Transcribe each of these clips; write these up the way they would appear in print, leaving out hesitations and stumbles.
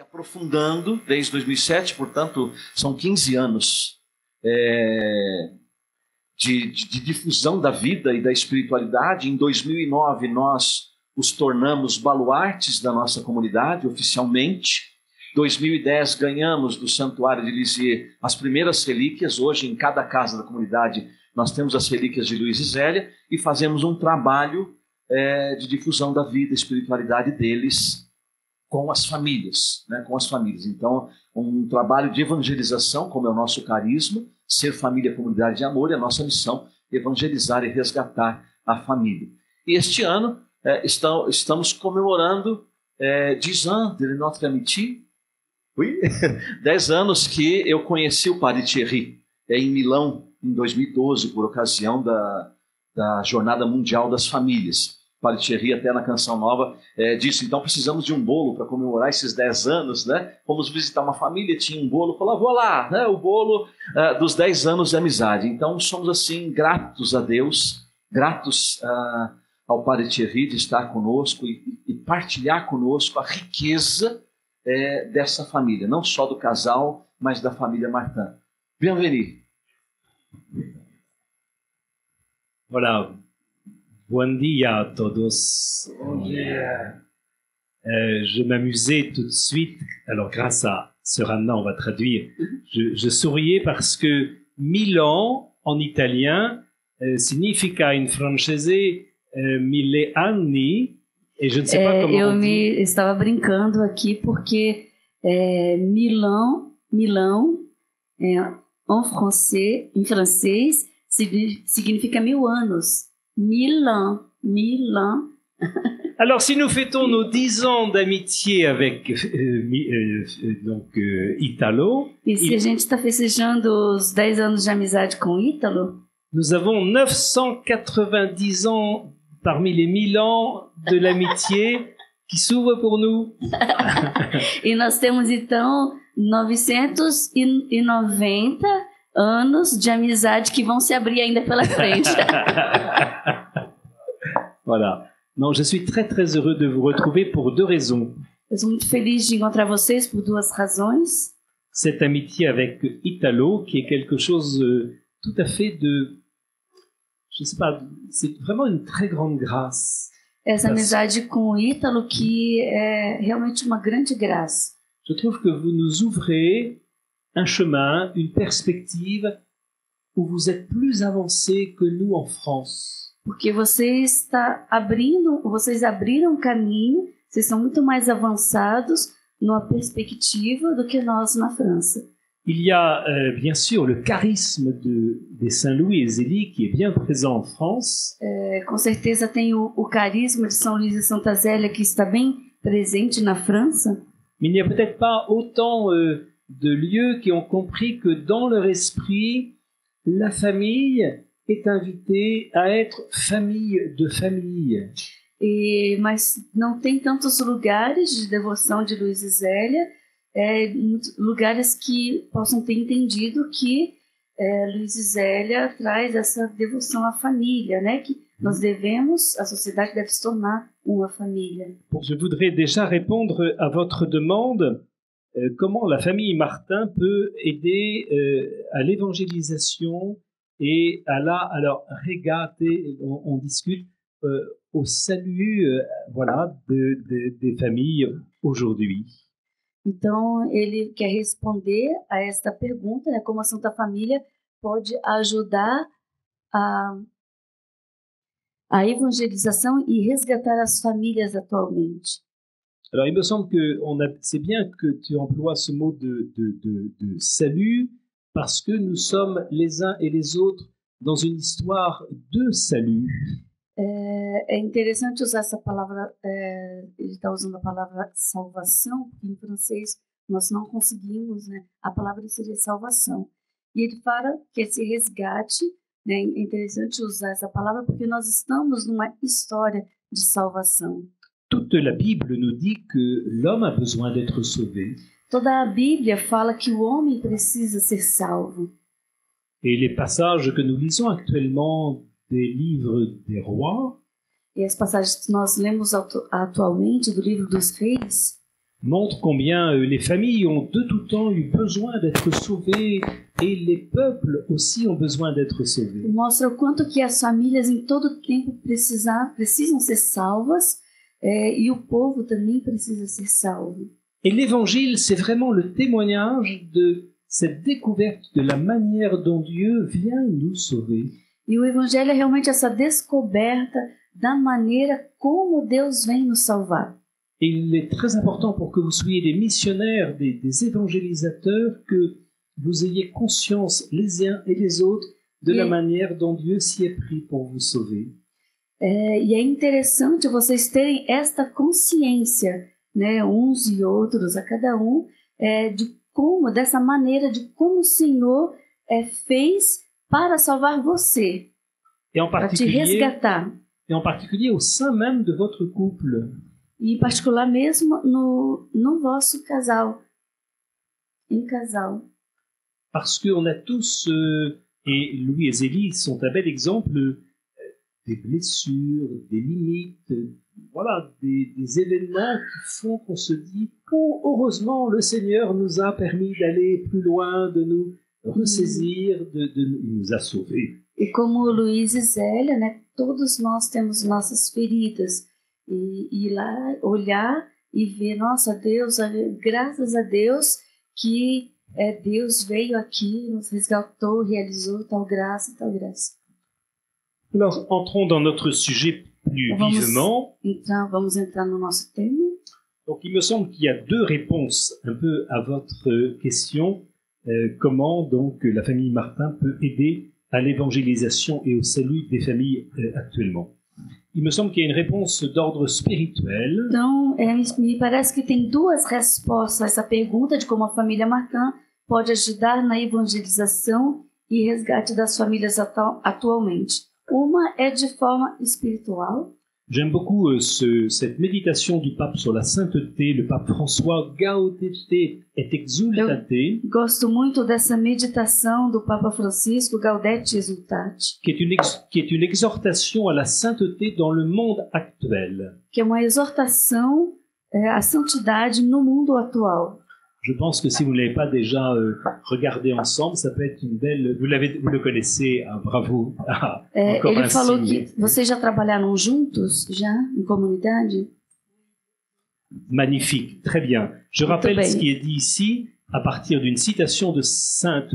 E aprofundando desde 2007, portanto, são 15 anos de difusão da vida e da espiritualidade. Em 2009, nós os tornamos baluartes da nossa comunidade, oficialmente. Em 2010, ganhamos do Santuário de Lisieux as primeiras relíquias. Hoje, em cada casa da comunidade, nós temos as relíquias de Luiz e Zélia e fazemos um trabalho de difusão da vida e espiritualidade deles com as famílias, né? Com as famílias. Então, um trabalho de evangelização, como é o nosso carisma, ser família, comunidade de amor, é a nossa missão, evangelizar e resgatar a família. E este ano estamos comemorando 10 ans de notre amitié, 10 anos que eu conheci o Padre Thierry em Milão, em 2012, por ocasião da Jornada Mundial das Famílias. O Padre Thierry, até na Canção Nova, disse, então precisamos de um bolo para comemorar esses 10 anos, né? Fomos visitar uma família, tinha um bolo, falou, vou lá, né? O bolo dos 10 anos de amizade. Então somos assim, gratos a Deus, gratos ao Padre Thierry de estar conosco e partilhar conosco a riqueza dessa família, não só do casal, mas da família Martin. Bienvenue. Voilà. Bom dia a todos. Bom dia. Je m'amusais tout de suite, alors grâce à Sœur Anna, on va traduire, je souriais parce que Milan, en italien, significa in francese 1000 anni, et je ne sais pas comment on dit. Estava brincando aqui porque Milão, em francês, significa 1000 anos. Milan. Alors, si nous fêtons nos 10 ans d'amitié avec Italo, e se a gente está festejando os 10 anos de amizade com Ítalo, nous avons 990 ans parmi les 1000 ans de l'amitié qui s'ouvrent pour nous. E nós temos então 990 anos de amizade que vão se abrir ainda pela frente. Voilà. Non, je suis très très heureux de vous retrouver pour 2 raisons. Eu sou muito feliz de encontrar vocês por 2 razões. Cette amitié avec Italo, qui est quelque chose tout à fait je sais pas, c'est vraiment une très grande grâce. Essa amizade com o Ítalo que é realmente uma grande graça. Je trouve que vous nous ouvrez un chemin, une perspective où vous êtes plus avancés que nous en France. Porque vocês abriram um caminho, vocês são muito mais avançados numa perspectiva do que nós na França. Il y a bien sûr le charisme des Saint Louis et Zélie qui est bien présent en France. Com certeza tem o carisma de São Luís e Santa Zélia que está bem presente na França. Mais il n'y a peut-être pas autant de lieux qui ont compris que dans leur esprit, la famille est invitée à être famille de famille. Mas não tem tantos lugares de devoção de Luiz e Zélia, lugares que possam ter entendido que Luiz e Zélia traz essa devoção à família, né? Que nós devemos, a sociedade deve se tornar uma família. Je voudrais déjà répondre à votre demande. Comment la famille Martin peut aider à l'évangélisation et à la régate, on discute au salut des familles aujourd'hui. Então, ele quer responder a esta pergunta, né, como a Santa Família pode ajudar a evangelização e resgatar as famílias atualmente. Alors, il me semble que c'est bien que tu emploies ce mot de salut, parce que nous sommes les uns et les autres dans une histoire de salut. É interessante usar essa palavra, ele está usando a palavra salvação, porque em francês nós não conseguimos, né? A palavra seria salvação. E ele fala que esse resgate, né, é interessante usar essa palavra porque nós estamos numa história de salvação. Toute la Bible nous dit que l'homme a besoin d'être sauvé. Toda a Bíblia fala que o homem precisa ser salvo. Et les passages que nous lisons actuellement des livres des rois E as passagens que nós lemos atualmente do livro dos reis montre combien les familles ont de tout temps eu besoin d'être sauvées et les peuples aussi ont besoin d'être sauvés. Mostra o quanto que as famílias em todo tempo precisam ser salvas, e o povo também precisa ser salvo. Et l'évangile, c'est vraiment le témoignage de cette découverte de la manière dont Dieu vient nous sauver. E o evangelho é realmente essa descoberta da maneira como Deus vem nos salvar. Et il est très important pour que vous soyez des missionnaires, des évangélisateurs, que vous ayez conscience les uns et les autres de la manière dont Dieu s'y est pris pour vous sauver. E é interessante vocês terem esta consciência, né, uns e outros, a cada um, de como, dessa maneira de como o Senhor fez para salvar você, para te resgatar. Et en particulier au sein même de votre couple. E em particular mesmo no vosso casal, em casal. Parce qu'on a tous, et Louis et Zélie sont un bel exemple, des blessures, des limites, voilà, des événements qui font qu'on se dit « Oh, heureusement, le Seigneur nous a permis d'aller plus loin, de nous ressaisir, il nous a sauvés. » E como Luiz e Zélia, né, todos nós temos nossas feridas. E ir lá, olhar e ver, nossa, Deus, graças a Deus que Deus veio aqui, nos resgatou, realizou tal graça, tal graça. Alors, entrons dans notre sujet plus vivement. Vamos entrar no nosso tema. Donc, il me semble qu'il y a deux réponses un peu à votre question. Comment donc la famille Martin peut aider à l'évangélisation et au salut des familles actuellement? Il me semble qu'il y a une réponse d'ordre spirituel. Então, me parece que tem duas respostas a essa pergunta de como a família Martin pode ajudar na evangelização e resgate das famílias atualmente. Uma é de forma espiritual. J'aime beaucoup cette méditation du pape sur la sainteté, le pape François, Gaudete et Exultate. Eu gosto muito dessa meditação do Papa Francisco, Gaudete et Exultate. Qui est une exhortation à la sainteté dans le monde actuel. Que é uma exortação à santidade no mundo atual. Je pense que si vous ne l'avez pas déjà regardé ensemble, ça peut être une belle... Vous le connaissez, bravo. Encore ele un falou signe. que vocês já trabalharam juntos, já, em comunidade? Magnifique, très bien. Je rappelle ce qui est dit ici à partir d'une citation de Sainte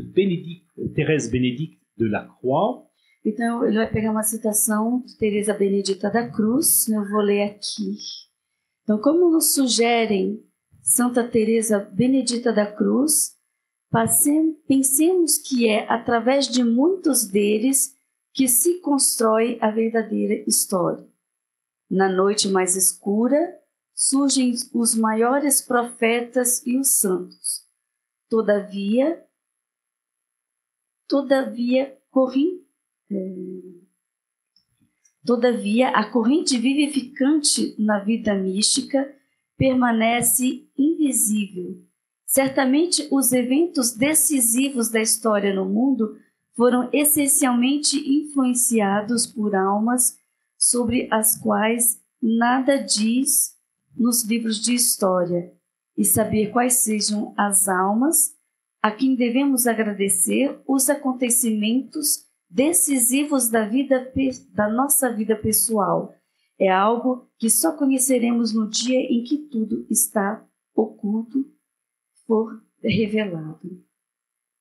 Thérèse Bénédicte de la Croix. Então, ele vai pegar uma citação de Teresa Benedita da Cruz, eu vou ler aqui. Então, como nos sugerem Santa Teresa Benedita da Cruz, pensemos que é através de muitos deles que se constrói a verdadeira história. Na noite mais escura, surgem os maiores profetas e os santos. Todavia, a corrente vivificante na vida mística permanece invisível. Certamente, os eventos decisivos da história no mundo foram essencialmente influenciados por almas sobre as quais nada diz nos livros de história, e saber quais sejam as almas a quem devemos agradecer os acontecimentos decisivos da nossa vida pessoal. É algo que só conheceremos no dia em que tudo está oculto, for révélado.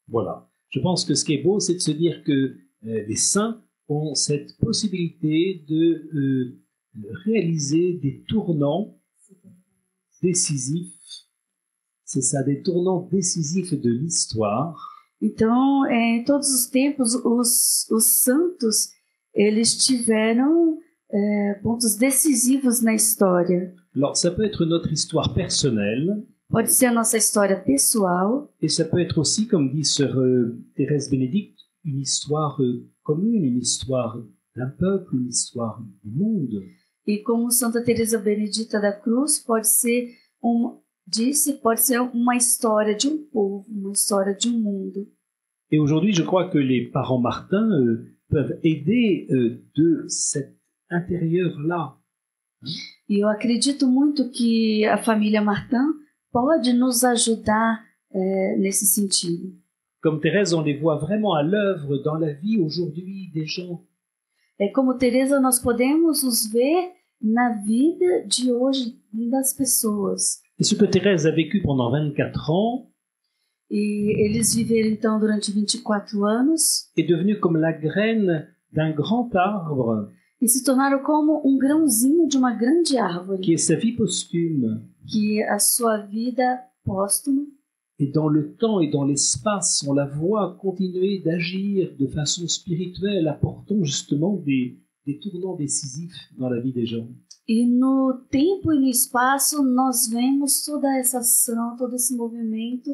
Voilà. Je pense que ce qui est beau, c'est de se dire que les saints ont cette possibilité de réaliser des tournants décisifs. C'est ça, des tournants décisifs de l'histoire. Então, em todos os tempos, os santos, eles tiveram pontos decisivos na história. Alors, ça peut être notre histoire personnelle. Pode ser a nossa história pessoal. Et ça peut être aussi, comme dit Sœur Thérèse Bénédicte, une histoire commune, une histoire d'un peuple, une histoire du monde. E como Santa Teresa Benedita da Cruz, pode ser uma história de um povo, uma história de um mundo. Et aujourd'hui, je crois que les parents Martin peuvent aider de cet intérieur-là. E eu acredito muito que a família Martin pode nos ajudar nesse sentido. Comme Thérèse, on les voit vraiment à l'œuvre dans la vie aujourd'hui des gens. Como Teresa, nós podemos os ver na vida de hoje das pessoas. Et ce que Thérèse a vécu pendant 24 ans E eles viveram então durante 24 anos est devenu comme la graine d'un grand arbre e se tornaram como grãozinho de uma grande árvore, qui est sa vie posthume. que a sua vida póstuma. Et dans le temps et dans l'espace, on la voit continuer d'agir de façon spirituelle, apportant justement des tournants décisifs dans la vie des gens. E no tempo e no espaço nós vemos toda essa ação, todo esse movimento,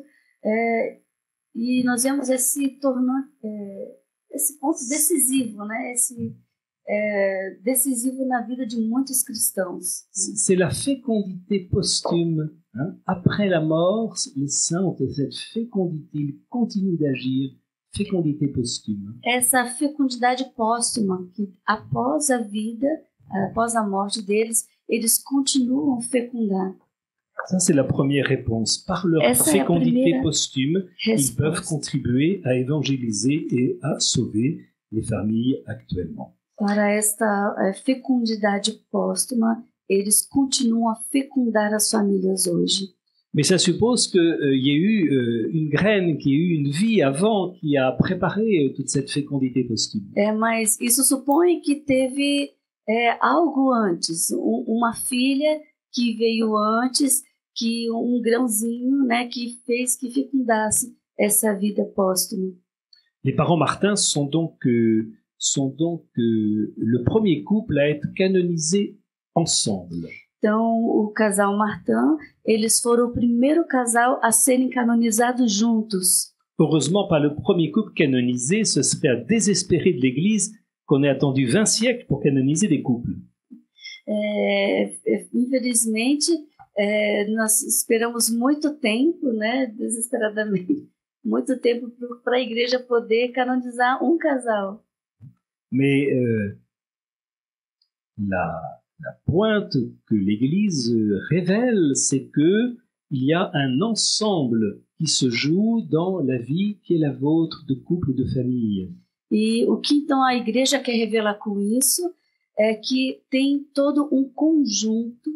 e nós vemos esse ponto decisivo, né? Decisivo na vida de muitos cristãos. C'est la fécondité posthume. Hein? Après la mort, les saints ont cette fécondité, ils continuent d'agir, fécondité posthume. Essa fecundidade póstuma, que após a vida, após a morte deles, eles continuam a fecundar. Ça, c'est la première réponse. Par leur fécondité posthume, ils peuvent contribuer à évangéliser et à sauver les familles actuellement. Para esta fecundidade póstuma, eles continuam a fecundar as famílias hoje. Mais ça suppose qu'il y ait eu une graine, qu'il y ait eu une vie avant qui a préparé toute cette fécondité posthume. Mas isso supõe que teve algo antes, uma filha que veio antes, que grãozinho, né, que fez que fecundasse essa vida póstuma. Les parents Martin sont donc le premier couple à être canonisé ensemble. Então, o casal Martin, eles foram o primeiro casal a serem canonizados juntos. Heureusement, pas le premier couple canonisé, ce serait à désespérer de l'Église qu'on ait attendu 20 siècles pour canoniser des couples. Infelizmente, nós esperamos muito tempo, né, desesperadamente, muito tempo para a igreja poder canonizar um casal. Mais la pointe que l'Église révèle, c'est que il y a un ensemble qui se joue dans la vie qui est la vôtre de couple et de famille. E o que então a igreja quer revelar com isso é que tem todo conjunto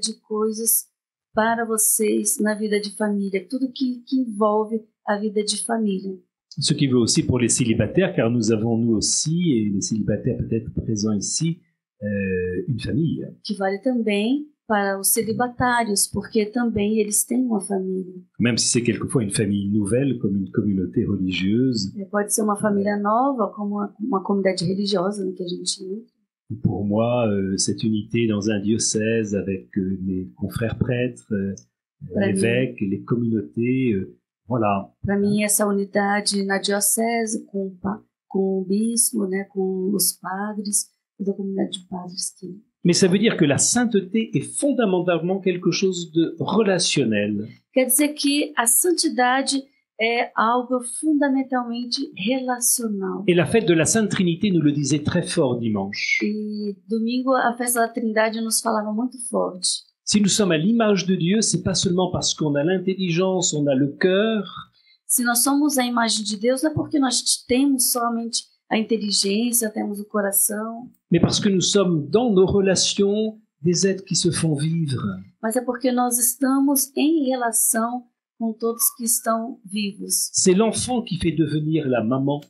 de coisas para vocês na vida de família, tudo que envolve a vida de família. Ce qui vaut aussi pour les célibataires, car nous avons nous aussi, et les célibataires peut-être présents ici, une famille. Que vale também para os celibatários, porque também eles têm uma família. Même si c'est quelquefois une famille nouvelle, comme une communauté religieuse. Pode ser uma família nova, como uma comunidade religiosa, né, que a gente entra. Pour moi, cette unité dans un diocèse avec mes confrères prêtres, l'évêque, les communautés, voilà. Para mim, essa unidade na diocese com o bispo, né, com os padres, da comunidade de padres que... Mais ça veut dire que la sainteté est fondamentalement quelque chose de relationnel. Quer dizer que a santidade é algo fundamentalmente relacional. Et la fête de la Sainte Trinité nous le disait très fort dimanche. E domingo a festa da Trindade nos falava muito forte. Si nous sommes à l'image de Dieu, c'est pas seulement parce qu'on a l'intelligence, on a le cœur. Se nós somos a imagem de Deus, não é porque nós temos somente a inteligência, temos o coração. Mais parce que nous sommes dans nos relations des êtres qui se font vivre. Mas é porque nós estamos em relação com todos que estão vivos. C'est l'enfant qui fait devenir la maman.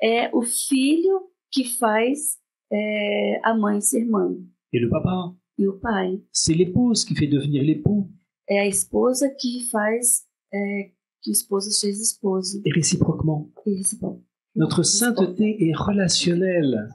É o filho que faz a mãe ser mãe. Et le papa. E o pai. C'est l'épouse qui fait devenir l'époux. É a esposa que faz que o esposo seja esposo. Et réciproquement. E réciproquement. Notre sainteté est relationnelle.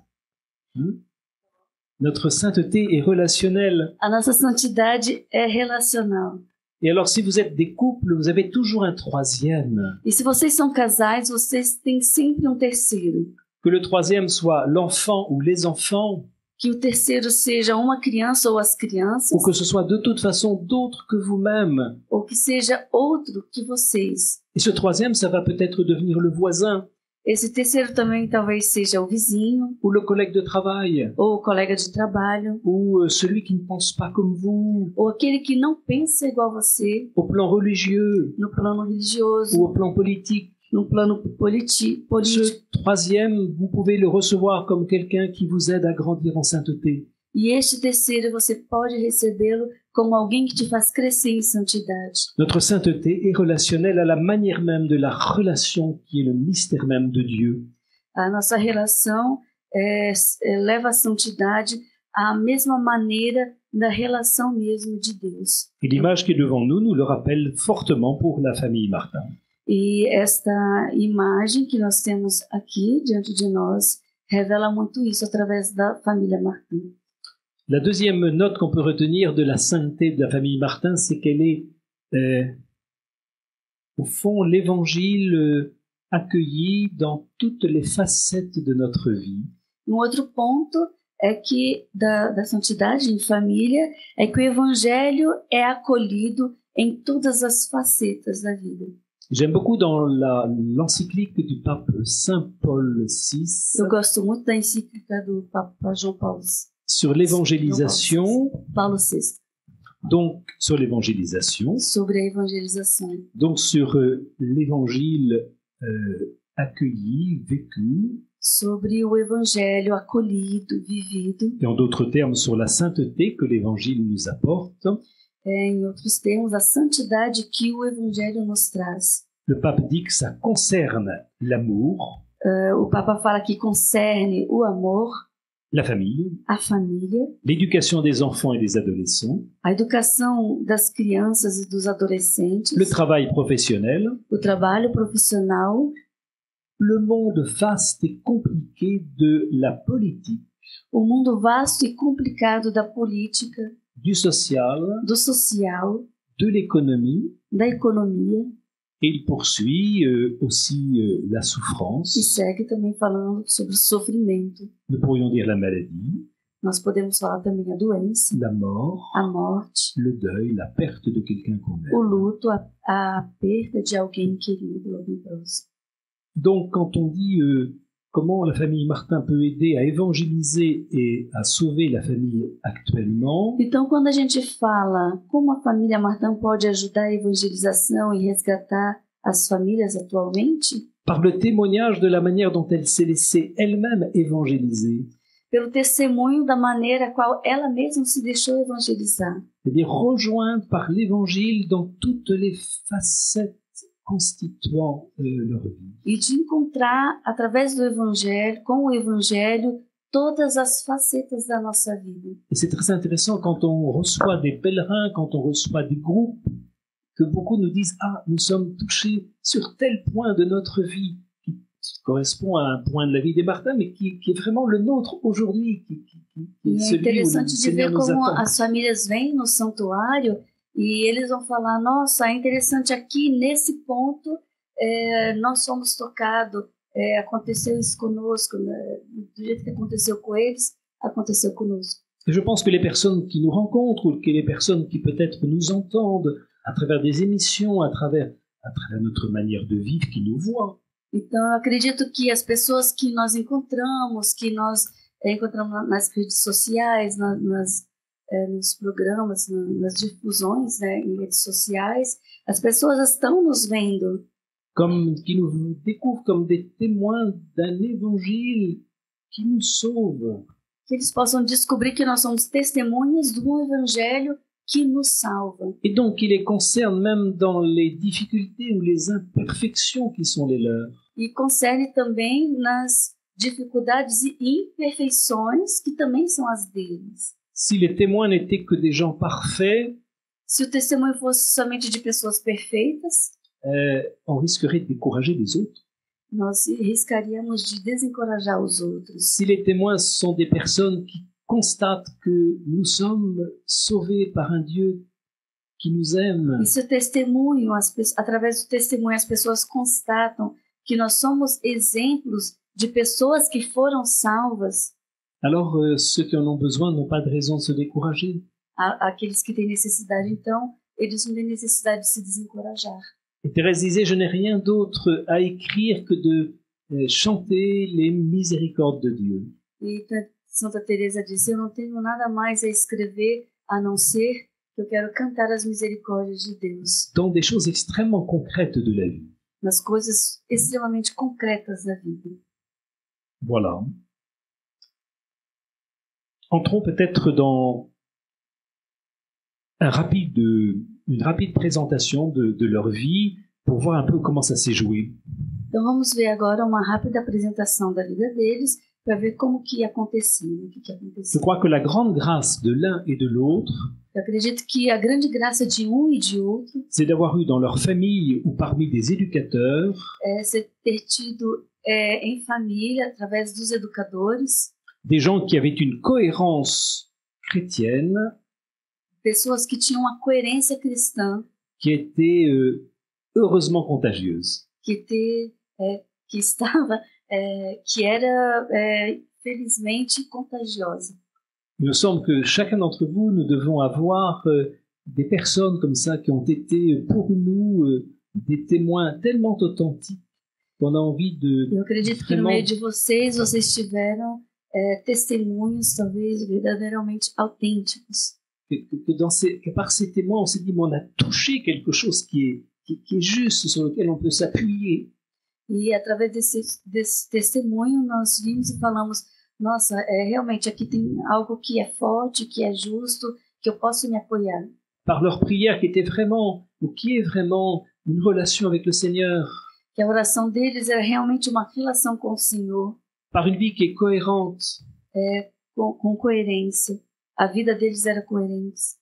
Notre sainteté est relationnelle. A nossa santidade é relacional. Et alors, si vous êtes des couples, vous avez toujours un troisième. E se vocês são casais, vocês têm sempre terceiro. Que le troisième soit l'enfant ou les enfants. Que o terceiro seja uma criança ou as crianças. Ou que ce soit de toute façon d'autres que vous-même. Ou que seja outro que vocês. Et ce troisième, ça va peut-être devenir le voisin. Esse terceiro também talvez seja o vizinho, ou le collègue de travail, ou o colega de trabalho, ou celui qui ne pense pas comme vous, ou aquele que não pensa igual você au plan religieux, no plano ou religioso, au plan politique. no plano político. Ce troisième, vous pouvez le recevoir comme quelqu'un qui vous aide à grandir en sainteté. E este terceiro você pode recebê-lo como alguém que te faz crescer em santidade. Notre sainteté est relationnelle à la manière même de la relation qui est le mystère même de Dieu. A nossa relação leva a santidade à mesma maneira da relação mesmo de Deus. Et l'image qui est devant nous nous le rappelle fortement pour la famille Martin. E esta imagem que nós temos aqui diante de nós revela muito isso através da família Martin. La deuxième note qu'on peut retenir de la sainteté de la famille Martin, c'est qu'elle est, au fond, l'évangile accueilli dans toutes les facettes de notre vie. Outro ponto é que da santidade em família é que o evangelho é acolhido em todas as facetas da vida. J'aime beaucoup dans l'encyclique du pape Saint Paul VI. Eu gosto muito da encíclica do Papa João Paulo sur l'évangélisation, Paulo VI. Donc sur l'évangélisation, Sobre a evangelização. Donc sur l'évangile accueilli, vécu, Sobre o evangelho acolhido, vivido. et en d'autres termes sur la sainteté que l'évangile nous apporte. Em outros termos, a santidade que o evangelho nos traz. Le pape dit que ça concerne l'amour, O Papa fala que concerne o amor, la famille, a família, l'éducation des enfants et des adolescents, a educação das crianças e dos adolescentes, le travail professionnel, o trabalho profissional, le monde vaste et compliqué de la politique, o mundo vasto e complicado da política, du social, do social, de l'économie, da economia, et il poursuit aussi la souffrance, e segue também falando sobre o sofrimento. nous pourrions dire la maladie, Nós podemos falar também a doença, la mort, a morte, le deuil, la perte de quelqu'un qu'on o aime. luto, a perda de alguém querido, alguém próximo. Donc quand on dit comment la famille Martin peut aider à évangéliser et à sauver la famille actuellement, Então, quando a gente fala como a família Martin pode ajudar a evangelização e resgatar as famílias atualmente, par le témoignage de la manière dont elle s'est laissée elle-même évangéliser, pelo testemunho da maneira qual ela mesma se deixou evangelizar, c'est-à-dire rejointe par l'évangile dans toutes les facettes constituant leur vie. e de encontrar, através do evangelho, com o evangelho, todas as facetas da nossa vida. Et c'est très intéressant quand on reçoit des pèlerins, quand on reçoit des groupes, que beaucoup nous disent « Ah, nous sommes touchés sur tel point de notre vie qui correspond à un point de la vie des Martins, mais qui est vraiment le nôtre aujourd'hui, qui E est é celui où le interessante de Seigneur ver nous como attend. as famílias vêm no santuário e eles vão falar, nossa, é interessante aqui, nesse ponto, nós somos tocados, aconteceu isso conosco, né? Do jeito que aconteceu com eles, aconteceu conosco. Et je pense que les personnes qui nous rencontrent, ou que les personnes qui peut-être nous entendent à travers des émissions, à travers notre manière de vivre, qui nous voient, Então, eu acredito que as pessoas que nós encontramos nas redes sociais, nos programas, nas difusões, né, em redes sociais, as pessoas estão nos vendo qui nous découvrent comme des témoins d'un évangile qui nous sauve. que eles possam descobrir que nós somos testemunhas do evangelho que nos salva. Et donc, il les concerne même dans les difficultés ou les imperfections qui sont les leurs. E concerne também nas dificuldades e imperfeições que também são as deles. Si les témoins n'étaient que des gens parfaits, Se o testemunho fosse somente de pessoas perfeitas, on risquerait de décourager les autres. nós riscaríamos de desencorajar os outros. Si les témoins sont des personnes qui constatent que nous sommes sauvés par un Dieu qui nous aime, E se o testemunho, através do testemunho, as pessoas constatam que nós somos exemplos de pessoas que foram salvas, alors ceux qui en ont besoin n'ont pas de raison de se décourager. aqueles que têm necessidade, então, eles não têm necessidade de se desencorajar. Et Thérèse disait, je n'ai rien d'autre à écrire que de chanter les miséricordes de Dieu. E Santa Teresa disse: eu não tenho nada mais a escrever a não ser que eu quero cantar as misericórdias de Deus Dans des choses extrêmement concrètes de la vie. nas coisas extremamente concretas da vida. Voilà. Entrons peut-être dans une rapide présentation de leur vie pour voir un peu comment ça s'est joué. Então vamos ver agora uma rápida apresentação da vida deles para ver como que acontecia, o que Je acontecia. crois que la grande grâce de l'un et de l'autre, Eu acredito que a grande graça de um e de outro c'est d'avoir eu dans leur famille ou parmi des éducateurs é ter tido em família, através dos educadores, des gens qui avaient une cohérence chrétienne pessoas que tinham uma coerência cristã, qui était heureusement contagieuse. que estava, que era felizmente contagiosa. Il me semble que chacun d'entre vous, nous devons avoir des personnes comme ça qui ont été pour nous des témoins tellement authentiques qu'on a envie de Eu acredito que no vraiment meio de vocês tiveram testemunhos, talvez verdadeiramente autênticos. que par ces témoins, on s'est dit, mais on a touché quelque chose qui est juste, sur lequel on peut s'appuyer. E através desse testemunho, nós vimos e falamos: nossa, realmente aqui tem algo que é forte, que é justo, que eu posso me apoiar. Par leur prière qui était vraiment, ou qui est vraiment une relation avec le Seigneur, Que a oração deles era realmente uma relação com o Senhor, par une vie qui est cohérente. com coerência. A vida deles era coerente.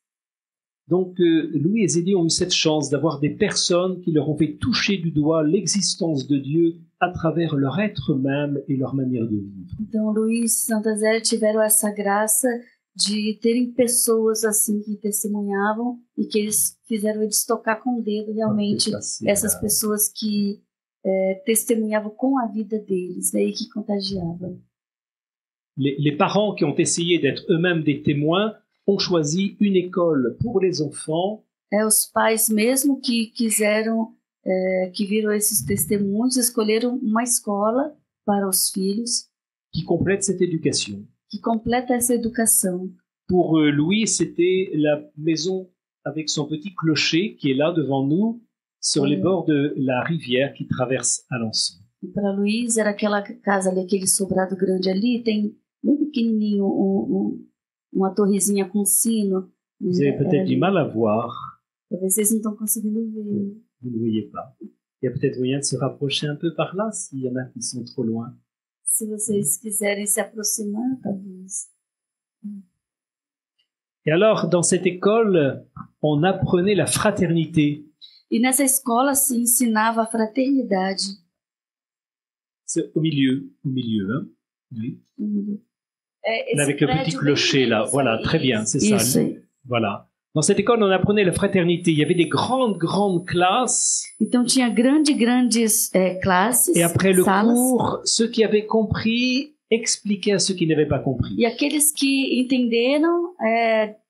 Donc, Louis et Zélie ont eu cette chance d'avoir des personnes qui leur ont fait toucher du doigt l'existence de Dieu à travers leur être même et leur manière de vivre. Então, Luiz e Santa Zélia tiveram essa graça de terem pessoas assim que testemunhavam e que eles fizeram eles tocar com o dedo realmente essas pessoas que testemunhavam com a vida deles, e que contagiavam. Les parents qui ont essayé d'être eux-mêmes des témoins ont choisi une école pour les enfants Os pais mesmo que quiseram, que viram esses testemunhos, escolheram uma escola para os filhos qui complète cette éducation. que completa essa educação. Pour Louis, c'était la maison avec son petit clocher qui est là devant nous, sur les bords de la rivière qui traverse Alençon. E para Luiz era aquela casa ali, aquele sobrado grande ali, tem bem pequenininho uma torrezinha com sino. Vous avez peut-être du mal à voir, Talvez vocês não estão conseguindo ver. vous ne voyez pas. Il y a peut-être moyen de se rapprocher un peu par là, s'il y en a qui sont trop loin. Se vocês quiserem se aproximar, talvez. Et alors, dans cette école, on apprenait la fraternité. E nessa escola se ensinava a fraternidade. C'est au milieu, hein? Oui. Esse Avec le petit prédio clocher bem là, imenso voilà, aí. très bien, c'est Isso ça. aí. Voilà. Dans cette école, on apprenait la fraternité. Il y avait des grandes classes. Então tinha grandes classes, Et après le salas. cours, ceux qui avaient compris expliquaient à ceux qui n'avaient pas compris. E aqueles que entenderam,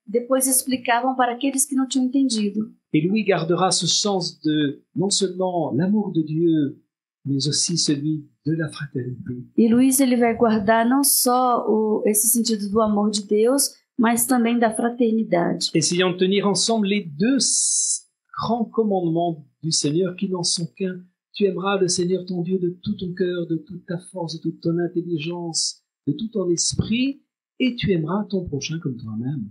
depois explicavam para aqueles que não tinham entendido. Et Louis gardera ce sens de non seulement l'amour de Dieu, mais aussi celui de la fraternité. E Luiz ele vai guardar não só esse sentido do amor de Deus, mas também da fraternidade. Essayant de tenir ensemble les deux grands commandements du Seigneur qui n'en sont qu'un. Tu aimeras le Seigneur ton Dieu de tout ton cœur, de toute ta force, de toute ton intelligence, de tout ton esprit, et tu aimeras ton prochain comme toi-même.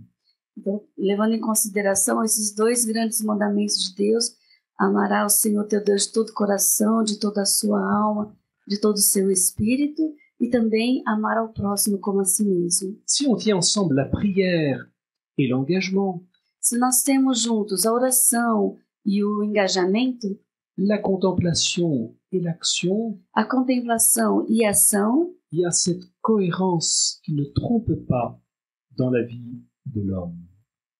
Então, levando em consideração esses dois grandes mandamentos de Deus, amará o Senhor teu Deus de todo o coração, de toda a sua alma, de todo o seu espírito, e também amar ao próximo como a si mesmo. Si on tient ensemble la prière et l'engagement, Se nós temos juntos a oração e o engajamento, la contemplation et l'action, a contemplação e a ação, il y a cette cohérence qui ne trompe pas dans la vie de l'homme.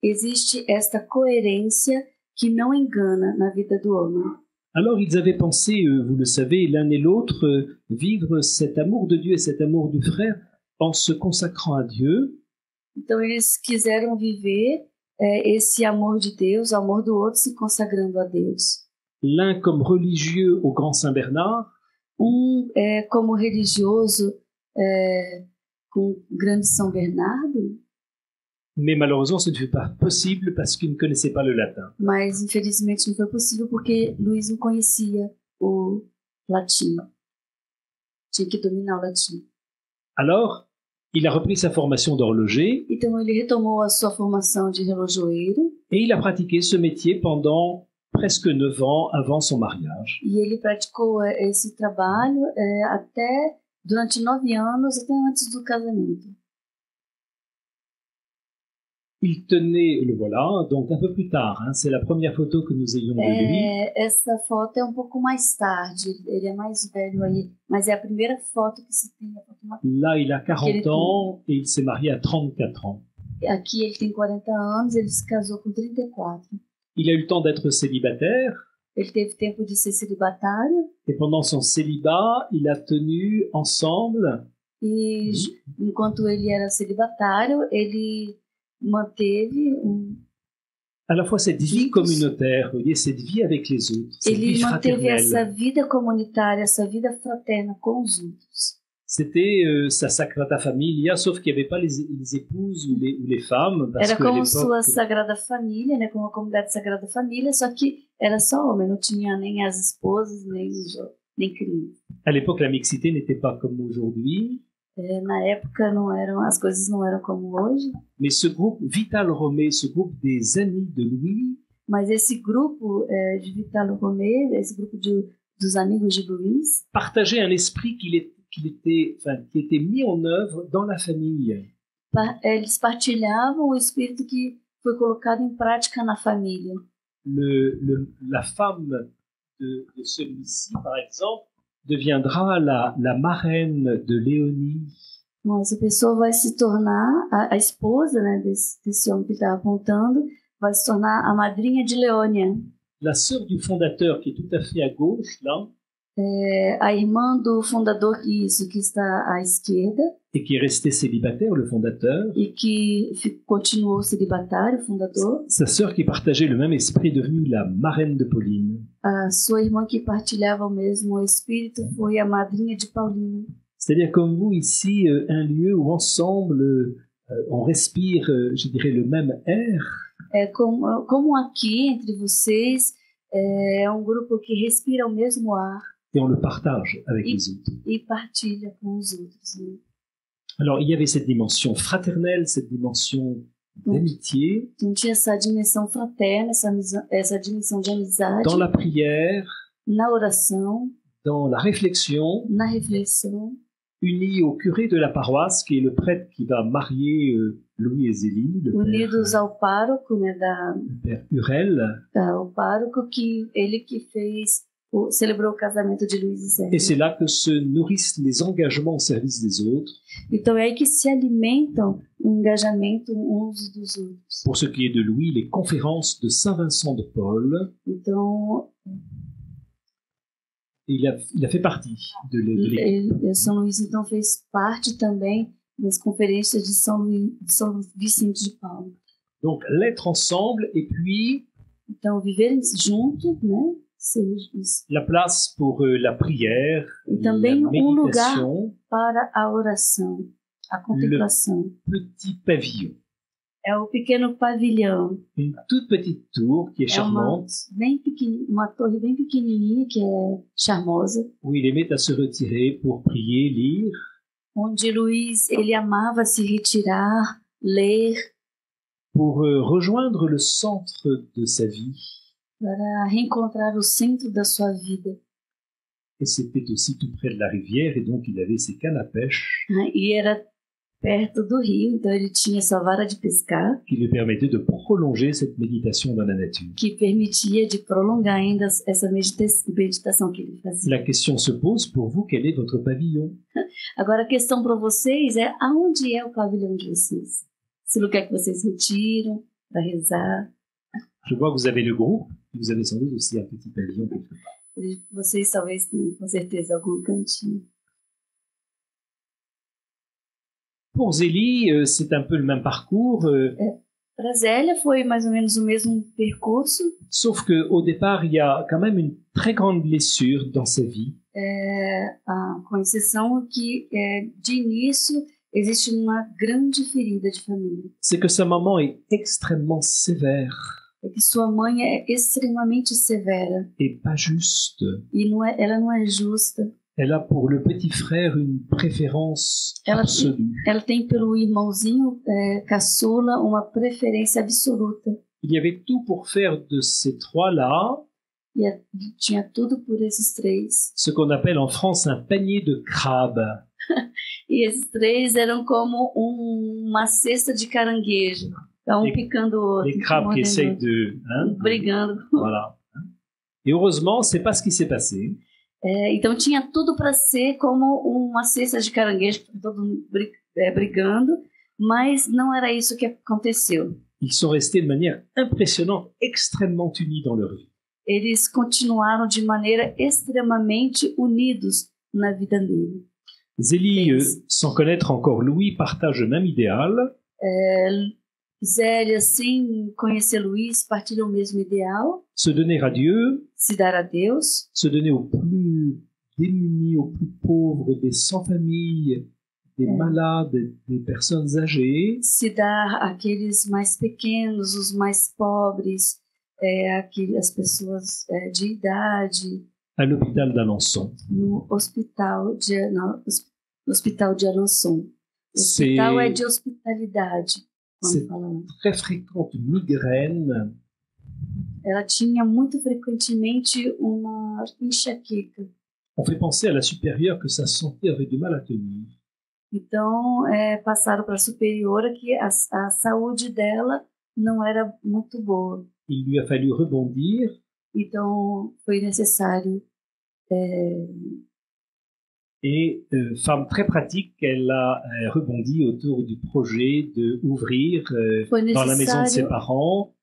existe esta coerência que não engana na vida do homem. Alors ils avaient pensé, vous le savez, l'un et l'autre, vivre cet amour de Dieu et cet amour du frère en se consacrant à Dieu, Então eles quiseram viver esse amor de Deus, o amor do outro, se consagrando a Deus. l'un comme religieux au grand Saint Bernard, Como religioso com grande São Bernardo, mais malheureusement, ce ne fut pas possible parce qu'il ne connaissait pas le latin. mas infelizmente não foi possível porque Luís não conhecia o latim. Tinha que dominar o latim. Alors, il a repris sa formation d'horloger Então ele retomou a sua formação de relojoeiro et il a pratiqué ce métier pendant presque 9 ans avant son mariage. e ele praticou esse trabalho até durante 9 anos, até antes do casamento. Il tenait, le voilà, donc un peu plus tard, hein, c'est la première photo que nous ayons de lui. Essa foto é um pouco mais tarde, ele é mais velho aí, mas é a primeira foto que se tem. Là, il a 40 ans et il s'est marié à 34 ans. Aqui ele tem 40 anos, ele se casou com 34. Il a eu le temps d'être célibataire Ele teve tempo de ser celibatário et pendant son célibat, il a tenu ensemble e enquanto ele era celibatário, ele manteve à la fois cette vie communautaire, vous voyez, cette vie avec les autres, cette vie ele manteve essa fraternelle. vida comunitária, essa vida fraterna com os outros. C'était sa Sagrada Familia, sauf qu'il n'y avait pas les épouses ou les femmes. Parce Era que à como l'époque, sua Sagrada Família, né, como a comunidade Sagrada Família, só que era só homem, não tinha nem as esposas, nem crianças. à l'époque, la mixité n'était pas comme aujourd'hui. Na época as coisas não eram como hoje, Mais ce groupe Vital Romé, ce groupe des amis de Louis, mas esse grupo de Vitalo Romé, esse grupo dos amigos de Luís, partageait un esprit qui était mis en œuvre dans la famille. Eles partilhavam o espírito que foi colocado em prática na família. La femme de celui-ci, par exemple, deviendra la marraine de Léonie. Bom, essa pessoa vai se tornar a esposa, né, desse homem que está apontando, vai se tornar a madrinha de Leônia. La sœur du fondateur, qui est tout à fait à gauche, là, A irmã do fundador, que está à esquerda, et qui est resté célibataire, le fondateur. e que continuou celibatário, o fundador. Sa sœur qui partageait le même esprit est devenue la marraine de Pauline. A sua irmã que partilhava o mesmo espírito foi a madrinha de Paulina. C'est-à-dire comme vous ici, un lieu où ensemble on respire, je dirais, le même air. Como aqui entre vocês é grupo que respira o mesmo ar. Et on le partage avec les autres. E partilha com os outros. Né? Alors, il y avait cette dimension fraternelle, cette dimension d'amitié. Então tinha essa dimensão fraterna, essa dimensão de amizade. Dans la prière, na oração, dans la réflexion, na reflexão, unis au curé de la paroisse, qui est le prêtre qui va marier Louis et Zélie, unidos ao pároco, né, le père Hurel. O pároco ele que celebrou o casamento de Luís e Zélia. Et c'est là que se nourrissent les engagements au service des autres. Então é aí que se alimentam o engajamento uns dos outros. Pour ce qui est de Louis, les conférences de Saint-Vincent de Paul. Então il a fait partie de l'équipe. São Luís então fez parte também das conferências de São Vicente de Paulo. Donc l'être ensemble et puis então viverem juntos, né? La place pour la prière, e também la méditation, lugar para a oração, a contemplação. Le petit pavillon. É o pequeno pavilhão. Une toute petite tour qui est charmante. Uma torre bem pequenininha que é charmosa. Où il aimait à se retirer pour prier, lire. Onde Luís ele amava se retirar, ler. Pour rejoindre le centre de sa vie. Para reencontrar o centro da sua vida. Et c'était aussi tout près de la rivière, et donc il avait ses cannes à pêche. E era perto do rio, então ele tinha essa vara de pescar. Qui lui permettait de prolonger cette méditation dans la nature. Que permitia de prolongar ainda essa meditação que ele fazia. La question se pose pour vous, quel est votre pavillon? Agora a questão para vocês é aonde é o pavilhão de vocês? Esse lugar que vocês retiram para rezar. Je vois que vous avez le groupe, vous avez sans doute aussi un petit pavillon quelque part. Vocês talvez tenham com certeza algum cantinho. Pour Zélie, c'est un peu le même parcours. Para Zélia foi mais ou menos o mesmo percurso. Sauf qu'au départ, il y a quand même une très grande blessure dans sa vie. com exceção que, de início, existe uma grande ferida de família. C'est que sa maman est extrêmement sévère É que sua mãe é extremamente severa et pas juste. e ela não é justa. Elle a pour le petit frère une préférence absolue. Ela tem pelo irmãozinho caçula uma preferência absoluta. Il y avait tout pour faire de ces trois-là E tinha tudo por esses três. ce qu'on appelle en France un panier de crabes. E esses três eram como uma cesta de caranguejo. Um picando o outro. Les crabes qui essayent de... brigando. Voilà. Et heureusement, c'est pas ce qui s'est passé. Então tinha tudo para ser como uma cesta de caranguejo, todo mundo brigando, mas não era isso que aconteceu. Ils sont restés de manière impressionnante, extrêmement unis dans leur vie. Eles continuaram de maneira extremamente unidos na vida dele. Zélie, sans connaître encore Louis, partage le même idéal. Zélia, sem conhecer Luís, partilham o mesmo ideal. Se donner à Dieu, se dar a Deus, se donner aux plus démunis, aux plus pauvres, des sans-famille, des malades, des personnes âgées. Se dar àqueles mais pequenos, os mais pobres, as pessoas de idade. À l'hôpital d'Alençon. No hospital de Alençon. O hospital é de hospitalidade. C'est très fréquente migraine. Ela tinha muito frequentemente uma enxaqueca. On fait penser à la supérieure que sa santé avait du mal à tenir. Então, passaram para a superiora que a saúde dela não era muito boa. Il lui a fallu rebondir. Então, foi necessário. Et femme très pratique, elle a rebondi autour du projet d'ouvrir dans la maison de ses parents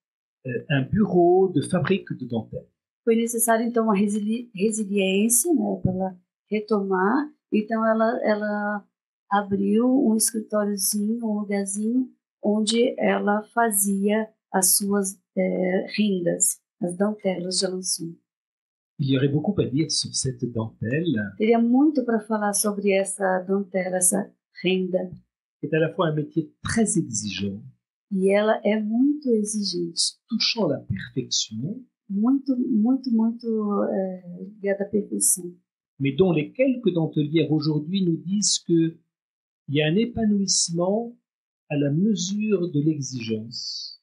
un bureau de fabrique de dentelle. Foi necessário então uma resiliência, né, para ela retomar. Então ela abriu um escritóriozinho, um lugarzinho onde ela fazia as suas rendas, as dantelas de Alençon. Il y aurait beaucoup à dire sur cette dentelle. Teria muito para falar sobre essa dentela, essa renda. C'est à la fois un métier très exigeant. E ela é muito exigente. Touchant la perfection. Muito ligada à perfeição. Mais dont les quelques dentelières aujourd'hui nous disent que il y a un épanouissement à la mesure de l'exigence.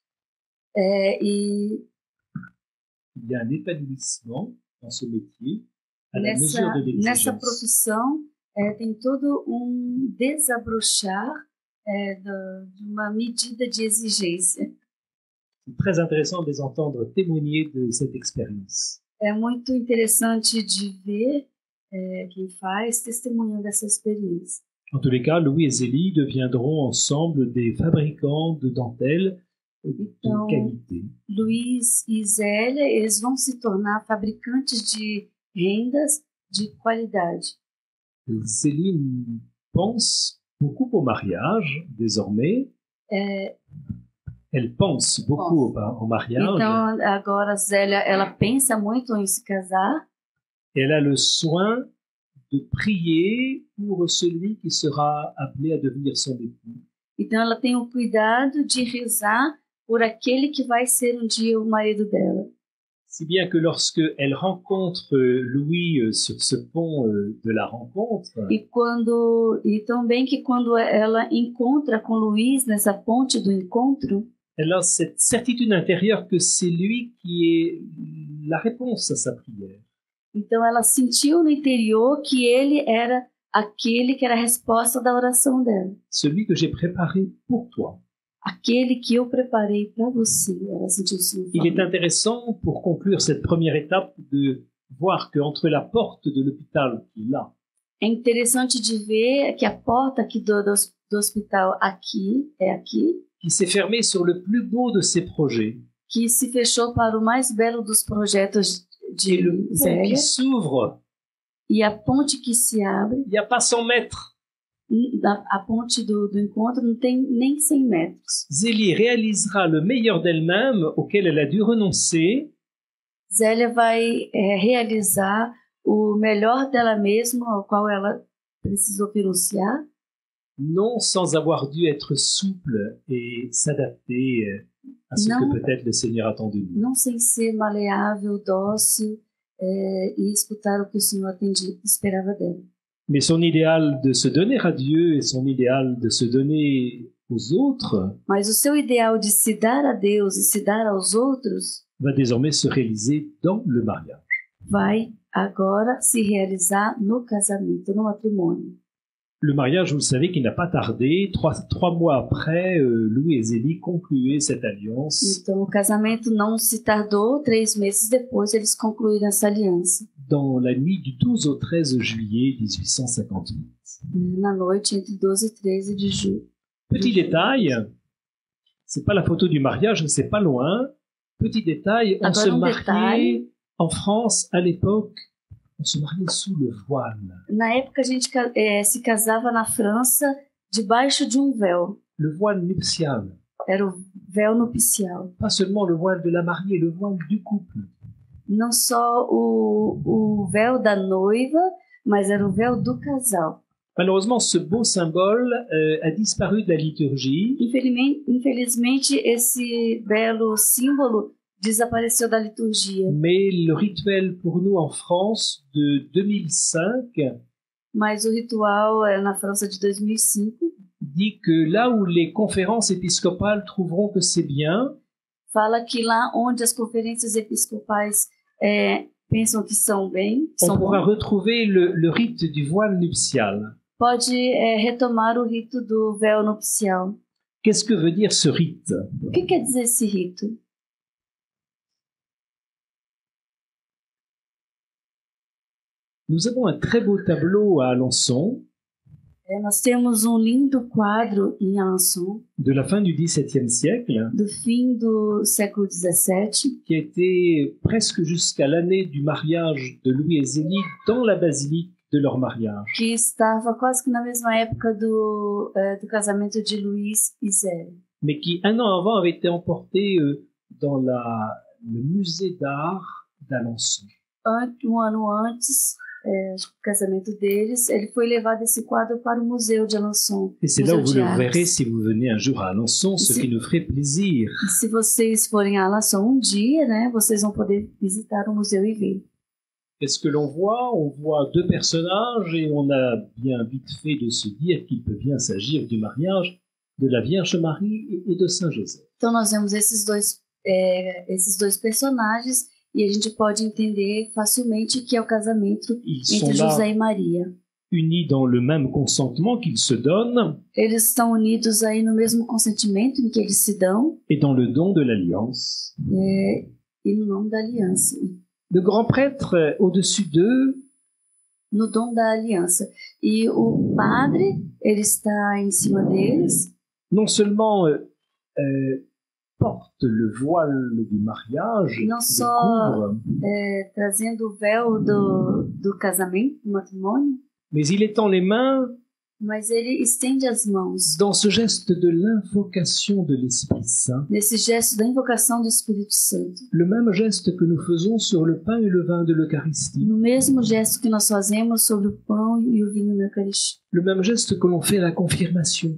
Il y a un épanouissement dans ce métier, à la mesure de l'exigence. Nessa profissão, tem todo desabrochar de uma medida de exigência. C'est très intéressant de les entendre témoigner de cette expérience. É muito interessante de ver quem faz testemunhando dessa experiência. En tous les cas, Louis et Zélie deviendront ensemble des fabricants de dentelles de qualité. Luiz e Zélia, eles vão se tornar fabricantes de rendas de qualidade. Zélie pense beaucoup au mariage, désormais. Elle pense beaucoup au mariage. Então, agora, Zélia, ela pensa muito em se casar. Elle a le soin de prier pour celui qui sera appelé à devenir son époux. Então, ela tem o cuidado de rezar por aquele que vai ser dia o marido dela. Si bien que lorsque elle rencontre Louis sur ce pont de la rencontre, e também que quando ela encontra com Luiz nessa ponte do encontro, elle a cette certitude intérieure que c'est lui qui est la réponse à sa prière. Então ela sentiu no interior que ele era aquele que era a resposta da oração dela. Celui que j'ai préparé pour toi. Aquele que eu preparei para você. Ela sentiu isso. Il est intéressant pour conclure cette première étape de voir que entre la porte de l'hôpital qui est là. É interessante de ver que a porta aqui do hospital aqui qui s'est fermée sur le plus beau de ses projets. Que se fechou para o mais belo dos projetos de Zélia. Qui s'ouvre. E a ponte que se abre. Il n'y a pas 100 mètres. A ponte do encontro não tem nem 100 metros. Zélie réalisera le meilleur d'elle-même auquel elle a dû renoncer. Zélia vai realizar o melhor dela mesma, ao qual ela precisou renunciar? Non, sans avoir dû être souple et s'adapter à ce Non. que peut-être le Seigneur attend de nous. Não sem ser maleável, dócil e escutar o que o Senhor esperava dela. Mais son idéal de se donner à Dieu et son idéal de se donner aux autres Mas o seu ideal de se dar a Deus e se dar aos outros va désormais se réaliser dans le mariage. vai agora se realizar no casamento, no matrimônio. Le mariage, vous le savez, qui n'a pas tardé. Trois mois après, Louis et Zélie concluaient cette alliance Então, o casamento não se tardou, 3 meses depois eles concluíram essa aliança. dans la nuit du 12 au 13 juillet 1858. Na noite entre 12 e 13 de julho. Petit détail, c'est pas la photo du mariage, mais c'est pas loin. Petit détail, on Agora se détail. mariait en France à l'époque, on se mariait sous le voile. Na época a gente se casava na França debaixo de um véu. Le voile nuptial. Era o véu nupcial. Pas seulement le voile de la mariée, le voile du couple. Não só o véu da noiva, mas era o véu do casal. Malheureusement, ce beau symbole a disparu de la liturgie. Infelizmente, esse belo símbolo desapareceu da liturgia. Mais le rituel pour nous en France de 2005 Mas o ritual na França de 2005 dit que là où les conférences épiscopales trouveront que c'est bien, fala que lá onde as conferências episcopais pensam que são bem, on pourra retrouver le rite du voile nuptial. pode retomar o rito do véu nupcial. Qu'est-ce que veut dire ce rite? O que quer dizer esse rito? Nous avons un très beau tableau à Alençon Nós temos lindo quadro em Alençon de la fin du XVIIe siècle do fim do século XVII, qui a été presque jusqu'à l'année du mariage de Louis et Zélie dans la basilique de leur mariage. que estava quase que na mesma época do casamento de Luís e Zélia, Mais qui, un an avant, avait été emporté dans le musée d'art d'Alençon. Um ano antes do casamento deles, ele foi levado esse quadro para o museu de Alençon. Et c'est là où vous Museu le de verrez Artes. si vous venez un jour à Alençon, ce qui nous ferait plaisir. E se vocês forem a Alençon dia, né, vocês vão poder visitar o museu e ver. Qu'est-ce que l'on voit? On voit deux personnages et on a bien vite fait de se dire qu'il peut bien s'agir du mariage de la Vierge Marie et de Saint Joseph. Então nós vemos esses dois personagens e a gente pode entender facilmente que é o casamento Ils sont entre là José e Maria. unis dans le même consentement qu'ils se donnent Eles estão unidos aí no mesmo consentimento em que eles se dão et dans le don de l'alliance. e no nome da aliança, Le grand prêtre, au-dessus d'eux, no dom da aliança. E o padre, ele está em cima deles, non seulement porte le voile du mariage, Non le só couvre, trazendo o véu do casamento, do matrimônio, mais il étend les mains mas ele estende as mãos dans ce geste de l'invocation de l'Esprit Saint, nesse gesto da invocação do Espírito Santo. le même geste que nous faisons sur le pain et le vin de l'Eucharistie, No mesmo gesto que nós fazemos sobre o pão e o vinho na Eucaristia. le même geste que l'on fait à la confirmation.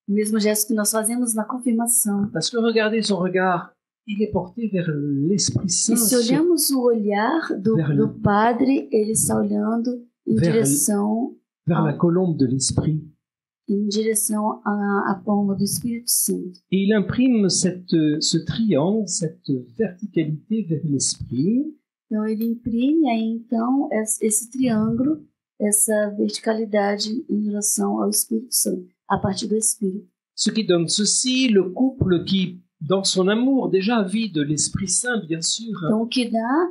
O mesmo gesto que nós fazemos na confirmação. Parce que regardez son regard, il est porté vers l'Esprit Saint, E se olhamos o olhar do padre, ele está olhando em direção vers la colombe de l'Esprit. à palma do Espírito Santo. Et il imprime ce triangle, cette verticalité vers l'Esprit, Então ele imprime aí então esse triângulo, essa verticalidade em relação ao Espírito Santo, a partir do Espírito. ce qui donne ceci, le couple qui, dans son amour, déjà vit de l'Esprit Saint, bien sûr, Então o que dá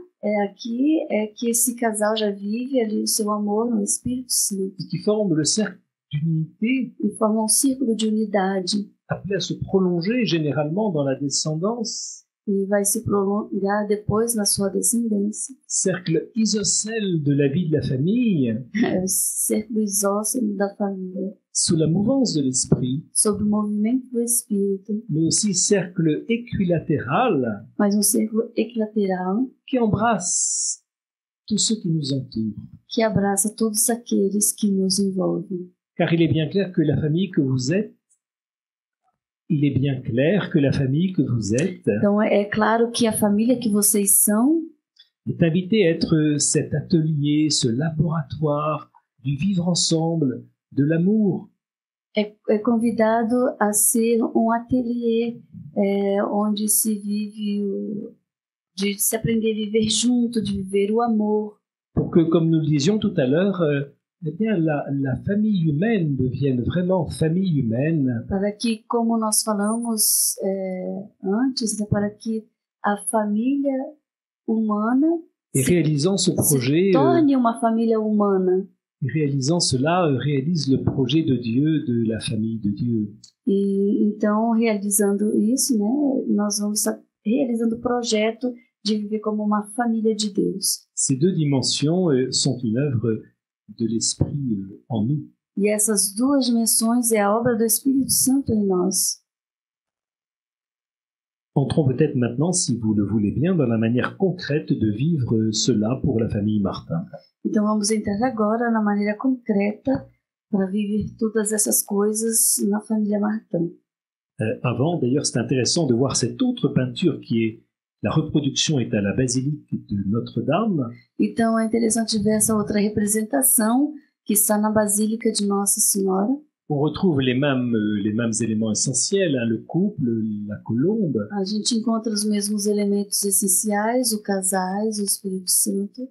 aqui é que esse casal já vive ali o seu amor no Espírito Santo qui forme le cercle d'unité, e forma círculo de unidade appelé à se prolonger généralement dans la descendance, e vai se prolongar depois na sua descendência. cercle isocèle de la vie de la famille, É o círculo isósceles da família, sous la mouvance de l'Esprit, sob o movimento do Espírito, mais aussi cercle équilatéral mas um círculo equilateral qui embrasse tous ceux qui nous entourent. que abraça todos aqueles que nos envolvem. Car il est bien clair que la famille que vous êtes, il est bien clair que la famille que vous êtes Então, é claro que a família que vocês são est invitée à être cet atelier, ce laboratoire du vivre ensemble, de l'amour. é convidado a ser um ateliê onde se vive, de se aprender a viver junto, de viver o amor. Pour que, comme nous le disions tout à l'heure, eh bien, la famille humaine devienne vraiment famille humaine, Para que, como nós falamos antes, né, para que a família humana et réalisant ce projet, se torne uma família humana. et réalisant cela, réalise le projet de Dieu, de la famille de Dieu. E então, realizando isso, né, nós vamos realizando o projeto de viver como uma família de Deus. Ces deux dimensions sont une œuvre de l'Esprit en nous. E essas duas dimensões é a obra do Espírito Santo em nós. Entrons peut-être maintenant, si vous le voulez bien, dans la manière concrète de vivre cela pour la famille Martin. Então vamos entrar agora na maneira concreta para viver todas essas coisas na família Martin. Avant, d'ailleurs, c'est intéressant de voir cette autre peinture qui est la reproduction est à la basilique de Notre-Dame. Então é interessante ver essa outra representação que está na Basílica de Nossa Senhora. On retrouve les mêmes éléments essentiels, hein, le couple, la colombe, A gente encontra os mesmos elementos essenciais, o casais, o Espírito Santo,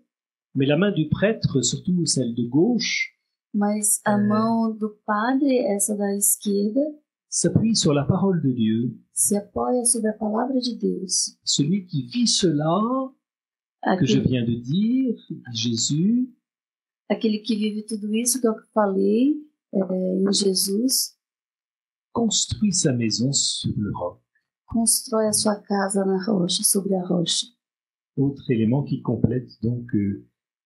mais la main du prêtre, surtout celle de gauche, mas a mão do padre, essa da esquerda, s'appuie sur la parole de Dieu. se apoia sobre a palavra de Deus. Celui qui vit cela, que je Aquele, viens de dire, Jésus, aquele que vive tudo isso que eu falei em Jesus, construit sa maison sur le roc. constrói a sua casa na rocha, sobre a rocha. Autre élément qui complète donc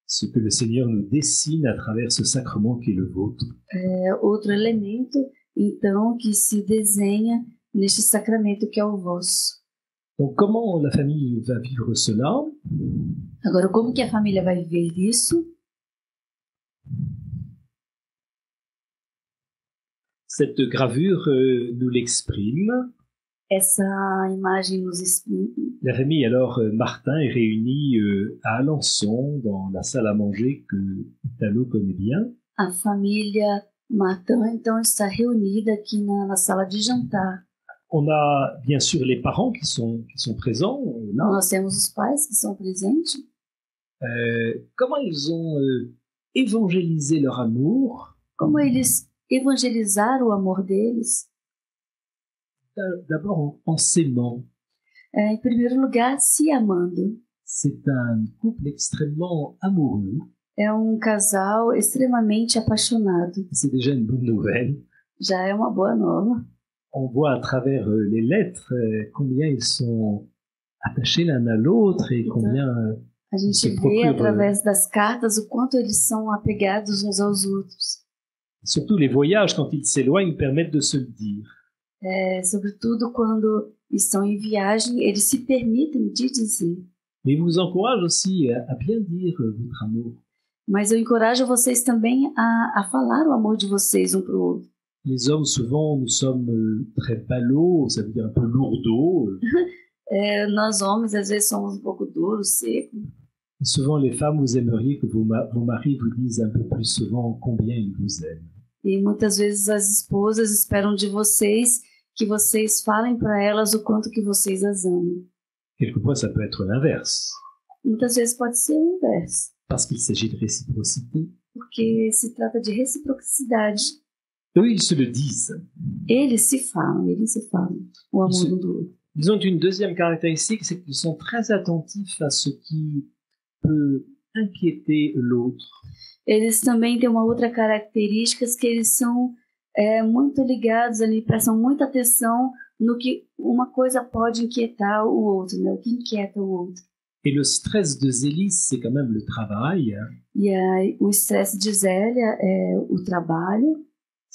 ce que le Seigneur nous dessine à travers ce sacrement qui est le vôtre. Outro elemento, então, que se desenha neste sacramento que é o vosso. Donc comment la famille va vivre cela? Agora, como que a família vai viver isso? Cette gravure nous l'exprime. Essa imagem nos explica. La famille alors Martin est réunie à Alençon dans la salle à manger que Italo connaît bien. A família Martin, então, está reunida aqui na sala de jantar. On a bien sûr les parents qui sont présents là. Nós temos os pais que são presentes. Comment ils ont évangélisé leur amour? Como eles evangelizaram o amor deles? D'abord en s'aimant. Em primeiro lugar, se amando. C'est un couple extrêmement amoureux. É um casal extremamente apaixonado. C'est déjà une bonne nouvelle. Já é uma boa nova. On voit à travers les lettres combien ils sont attachés l'un à l'autre et combien A gente se vê procurent, através das cartas o quanto eles são apegados uns aos outros. surtout les voyages quand ils s'éloignent permettent de se le dire. Sobretudo quando estão em viagem, eles se permitem de dizer. Mais ils vous encouragent aussi à bien dire votre amour. Mas eu encorajo vocês também a falar o amor de vocês um para o outro. Les hommes, souvent, nous sommes très ballots, ça veut dire un peu lourdeaux. Nós homens, às vezes, somos um pouco duros, secos. Et souvent, les femmes, vous aimeriez que vos maris vous disent un peu plus souvent combien ils vous aiment. E muitas vezes as esposas esperam de vocês que vocês falem para elas o quanto que vocês as amam. Quelquefois, ça peut être l'inverse, Muitas vezes pode ser o inverso, parce qu'il s'agit de réciprocité. porque se trata de reciprocidade. Eux, ils se le disent. Eles se falam o amor Isso. um do outro. Ils ont une deuxième caractéristique, c'est qu'ils sont très attentifs à ce qui peut inquiéter l'autre. Eles também têm uma outra característica, que eles são muito ligados ali, prestam muita atenção no que uma coisa pode inquietar o outro, né? O que inquieta o outro. Et le stress de Zélie, c'est quand même le travail. E aí, o estresse de Zélia é o trabalho.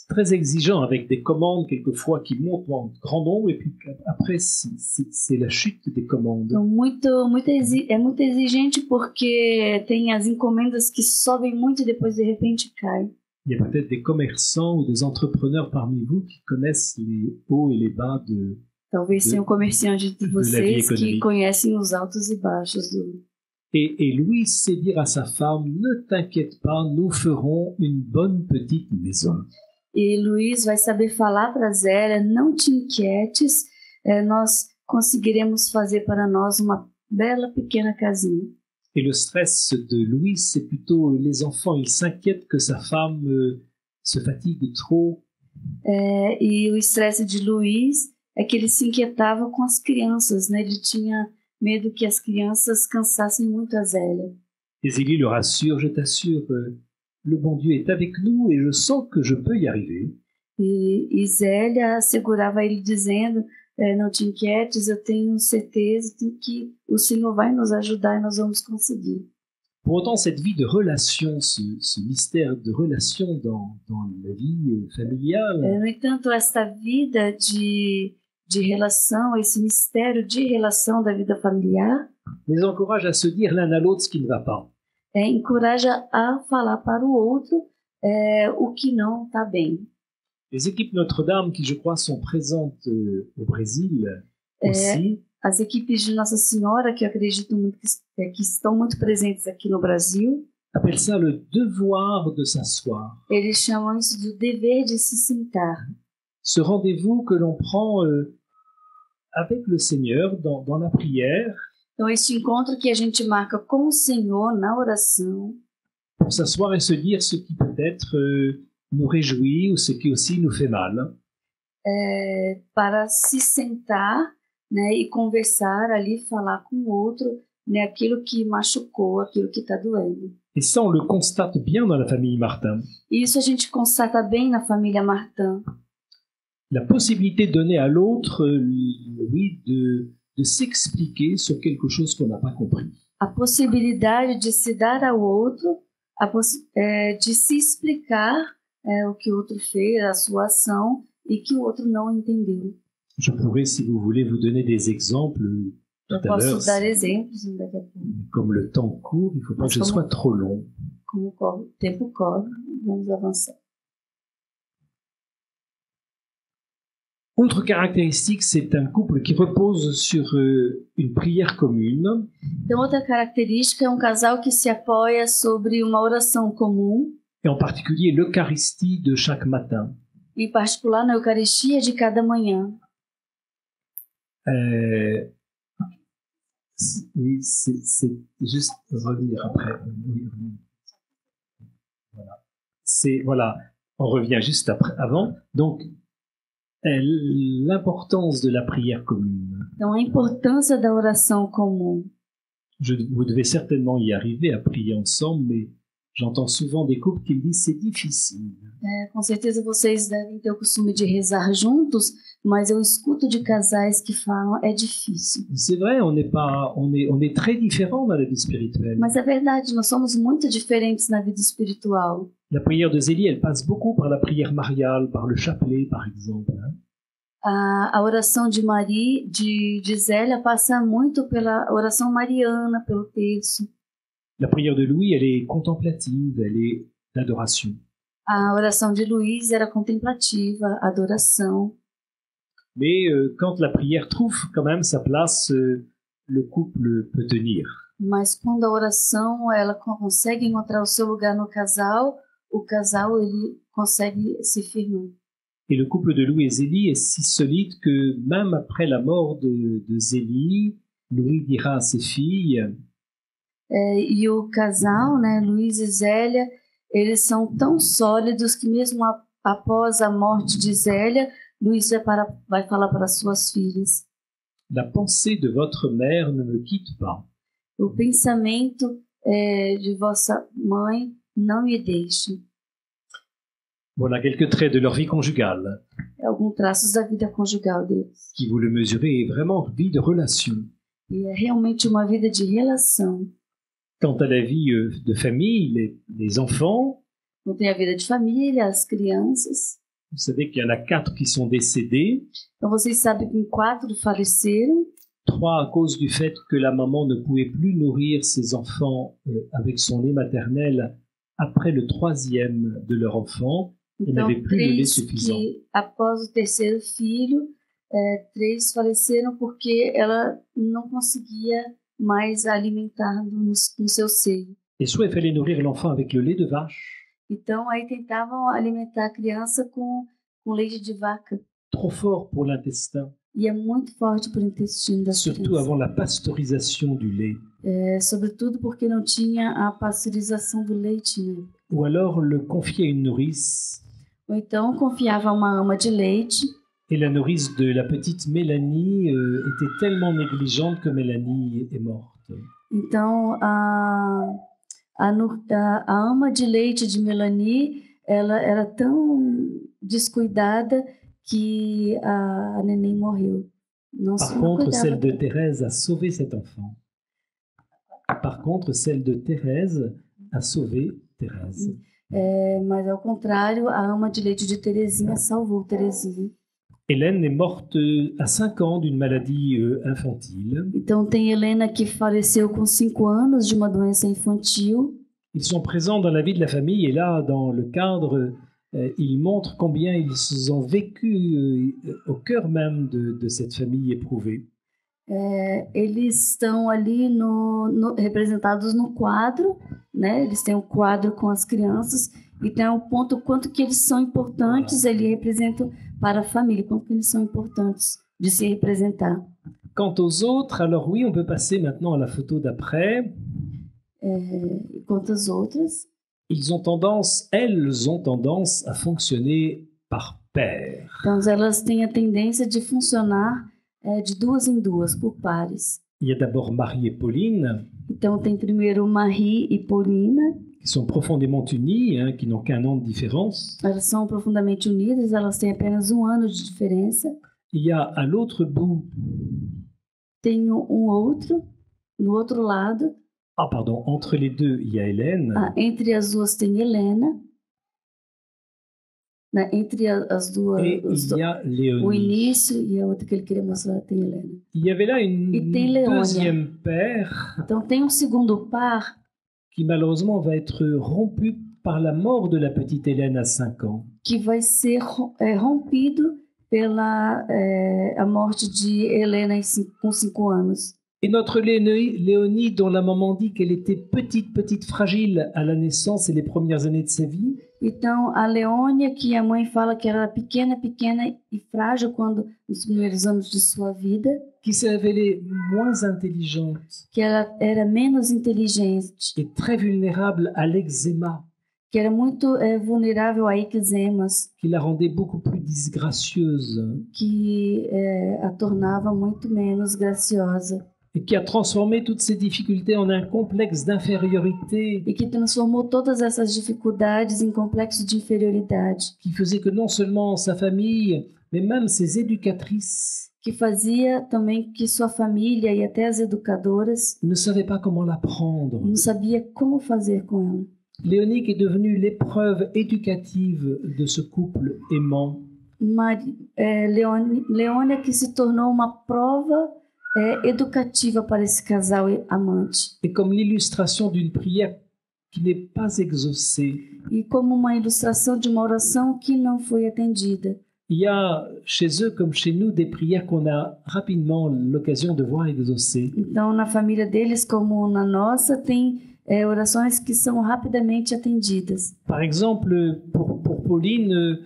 très exigeant, avec des commandes quelquefois qui montent en grand nombre, et puis après, c'est la chute des commandes. Então, é muito exigente porque tem as encomendas que sobem muito e depois de repente caem. Il y a peut-être des commerçants ou des entrepreneurs parmi vous qui connaissent les hauts et les bas de... Talvez tenham comerciantes de vocês que économique. conhecem os altos e baixos do... Et Louis sait dire à sa femme, ne t'inquiète pas, nous ferons une bonne petite maison. E Luiz vai saber falar para Zélia, não te inquietes, nós conseguiremos fazer para nós uma bela pequena casinha. Et le stress de Louis, c'est plutôt les enfants. Il s'inquiète que sa femme se fatigue trop. E o estresse de Luiz é que ele se inquietava com as crianças, né? Ele tinha medo que as crianças cansassem muito a Zélia. Et Zélie le rassure, je t'assure, le bon Dieu est avec nous et je sens que je peux y arriver. E Zélia assegurava ele dizendo, não te inquietes, eu tenho certeza de que o Senhor vai nos ajudar e nós vamos conseguir. Pour autant, cette vie de relation, ce mystère de relation dans la vie familiale, No entanto, esta vida de relação, esse mistério de relação da vida familiar, les encourage à se dire l'un à l'autre ce qui ne va pas. encoraja a falar para o outro o que não está bem. Les équipes Notre-Dame, qui je crois sont présentes au Brésil aussi, As equipes de Nossa Senhora, que eu acredito muito que estão muito presentes aqui no Brasil, appellent ça le devoir de s'asseoir. eles chamam isso do dever de se sentar. Ce rendez-vous que l'on prend avec le Seigneur dans la prière, Então, este encontro que a gente marca com o Senhor na oração, pour s'asseoir et se dire ce qui peut-être nous réjouit ou ce qui aussi nous fait mal. para se sentar, né, e conversar ali, falar com o outro, né, aquilo que machucou, aquilo que está doendo. Et ça, on le constate bien dans la famille Martin. E isso a gente constata bem na família Martin. La possibilité donnée à l'autre, oui, de s'expliquer sur quelque chose qu'on n'a pas compris. A possibilidade de se dar ao outro, de se explicar o que o outro fez, a sua ação, e que o outro não entendeu. Je pourrais, si vous voulez, vous donner des exemples Eu tout à l'heure. posso dar exemplos daqui a pouco. Comme le temps court, il ne faut pas que ce Mas soit trop long. Como o tempo corre, vamos avançar. Autre caractéristique, c'est un couple qui repose sur une prière commune. Então, outra característica é um casal que se apoia sobre uma oração comum, Et en particulier l'Eucharistie de chaque matin. em particular na Eucaristia de cada manhã. Oui, c'est juste revenir après. Oui. Voilà. On revient juste après, avant. Donc, l'importance de la prière commune. Então, a importância da oração comum. Vous devez certainement y arriver à prier ensemble, mais j'entends souvent des couples qui me disent c'est difficile. Com certeza vocês devem ter o costume de rezar juntos, mas eu escuto de casais que falam é difícil. C'est vrai, on est très différents dans la vie spirituelle. Mas é verdade, nós somos muito diferentes na vida espiritual. La prière de Zélie, elle passe beaucoup par la prière mariale, par le chapelet, par exemple. A oração de Zélia passa muito pela oração mariana, pelo terço. La prière de Louis, elle est contemplative, elle est d'adoration. A oração de Luiz era contemplativa, adoração. Mais quand la prière trouve quand même sa place, le couple peut tenir. Mas quando a oração ela consegue encontrar o seu lugar no casal, o casal ele consegue se firmar. Et le couple de Louis et Zélie est si solide que même après la mort de Zélie, Louis dira à ses filles, e o casal, né, Luiz e Zélia, eles são tão sólidos que mesmo após a morte de Zélia, Luiz vai falar para suas filhas: la pensée de votre mère ne me quitte pas. O pensamento de vossa mãe não me deixe. Voilà quelques traits de leur vie conjugale. Alguns traços da vida conjugal deles. Qui, vous le mesurez, est vraiment vie de relation. E é realmente uma vida de relação. Quant à la vie de famille, les enfants, Não tem a vida de família, as crianças. Vous savez qu'il y en a 4 qui sont décédés, Então vocês sabem que 4 faleceram, 3 à cause du fait que la maman ne pouvait plus nourrir ses enfants avec son lait maternel après le 3e de leur enfant. Elle então n'avait plus le lait 3 suffisant. que após o 3º filho, 3 faleceram porque ela não conseguia mais alimentar no seu seio. Et soit il fallait nourrir l'enfant avec le lait de vache, Então aí tentavam alimentar a criança com leite de vaca. trop fort pour l'intestin, E é muito forte para o intestino da surtout criança. avant la pasteurisation du lait. Sobretudo porque não tinha a pasteurização do leite, né? Ou alors le confier à une nourrice, Ou então confiava a uma ama de leite, et la nourrice de la petite Mélanie était tellement négligente que Mélanie est morte. então a ama de leite de Melanie, ela era tão descuidada que a neném morreu. Não Par se não contre, cuidava celle de tanto. Thérèse a sauvé cet enfant. Par contre, celle de Thérèse a sauvé Thérèse. Mas ao contrário, a ama de leite de Terezinha salvou Terezinha. Hélène est morte à 5 ans d'une maladie infantile. Então tem Helena que faleceu com 5 anos de uma doença infantil. Ils sont présents dans la vie de la famille et là, dans le cadre, ils montrent combien ils ont vécu au cœur même de cette famille éprouvée. Eles estão ali representados no quadro, né? Eles têm um quadro com as crianças e tem um ponto quanto que eles são importantes, eles representam para a família, quanto que eles são importantes de se representar. Quant aux autres, alors oui, on peut passer maintenant à la photo d'après. E quanto às outras, Elles ont tendance à fonctionner par paire. então elas têm a tendência de funcionar de 2 em 2, por pares. Il y a d'abord Marie et Pauline, Então tem primeiro Marie e Paulina, qui sont profondément unies, hein, qui n'ont qu'un an de différence. elas são profundamente unidas, elas têm apenas 1 ano de diferença. Il y a à l'autre bout, Tem outro, no outro lado, entre les deux, il y a Hélène. entre as duas tem Helena, né? Entre as duas, Et il y a o Léonie. início e a outra que ele queria mostrar tem Helena. Il y avait là une Et tem Léonia. deuxième paire Então tem um segundo par qui malheureusement va être rompu par la mort de la petite Hélène à 5 ans. que vai ser rompido pela a morte de Helena com 5 anos. Et notre Léonie, dont la maman dit qu'elle était petite, fragile à la naissance et les premières années de sa vie, Então a Leônia, que a mãe fala que era pequena e frágil nos primeiros anos de sua vida, qui s'est révélée moins intelligente que ela era menos inteligente, et très vulnérable à l'eczéma, que era muito vulnerável a eczemas, qui la rendait beaucoup plus disgracieuse que a tornava muito menos graciosa et qui a transformé toutes ces difficultés en un complexe d'infériorité e que transformou todas essas dificuldades em complexo de inferioridade, qui faisait que non seulement sa famille, mais même ses éducatrices que fazia também que sua família e até as educadoras ne savaient pas comment la prendre. não sabia como fazer com ela. Léonie qui est devenue l'épreuve éducative de ce couple aimant. Leônia que se tornou uma prova educativa para esse casal amante. Et comme l'illustration d'une prière qui n'est pas exaucée. E como uma ilustração de uma oração que não foi atendida. Il y a chez eux comme chez nous des prières qu'on a rapidement l'occasion de voir exaucées. Então, na família deles, como na nossa, tem orações que são rapidamente atendidas. Par exemple, pour Pauline,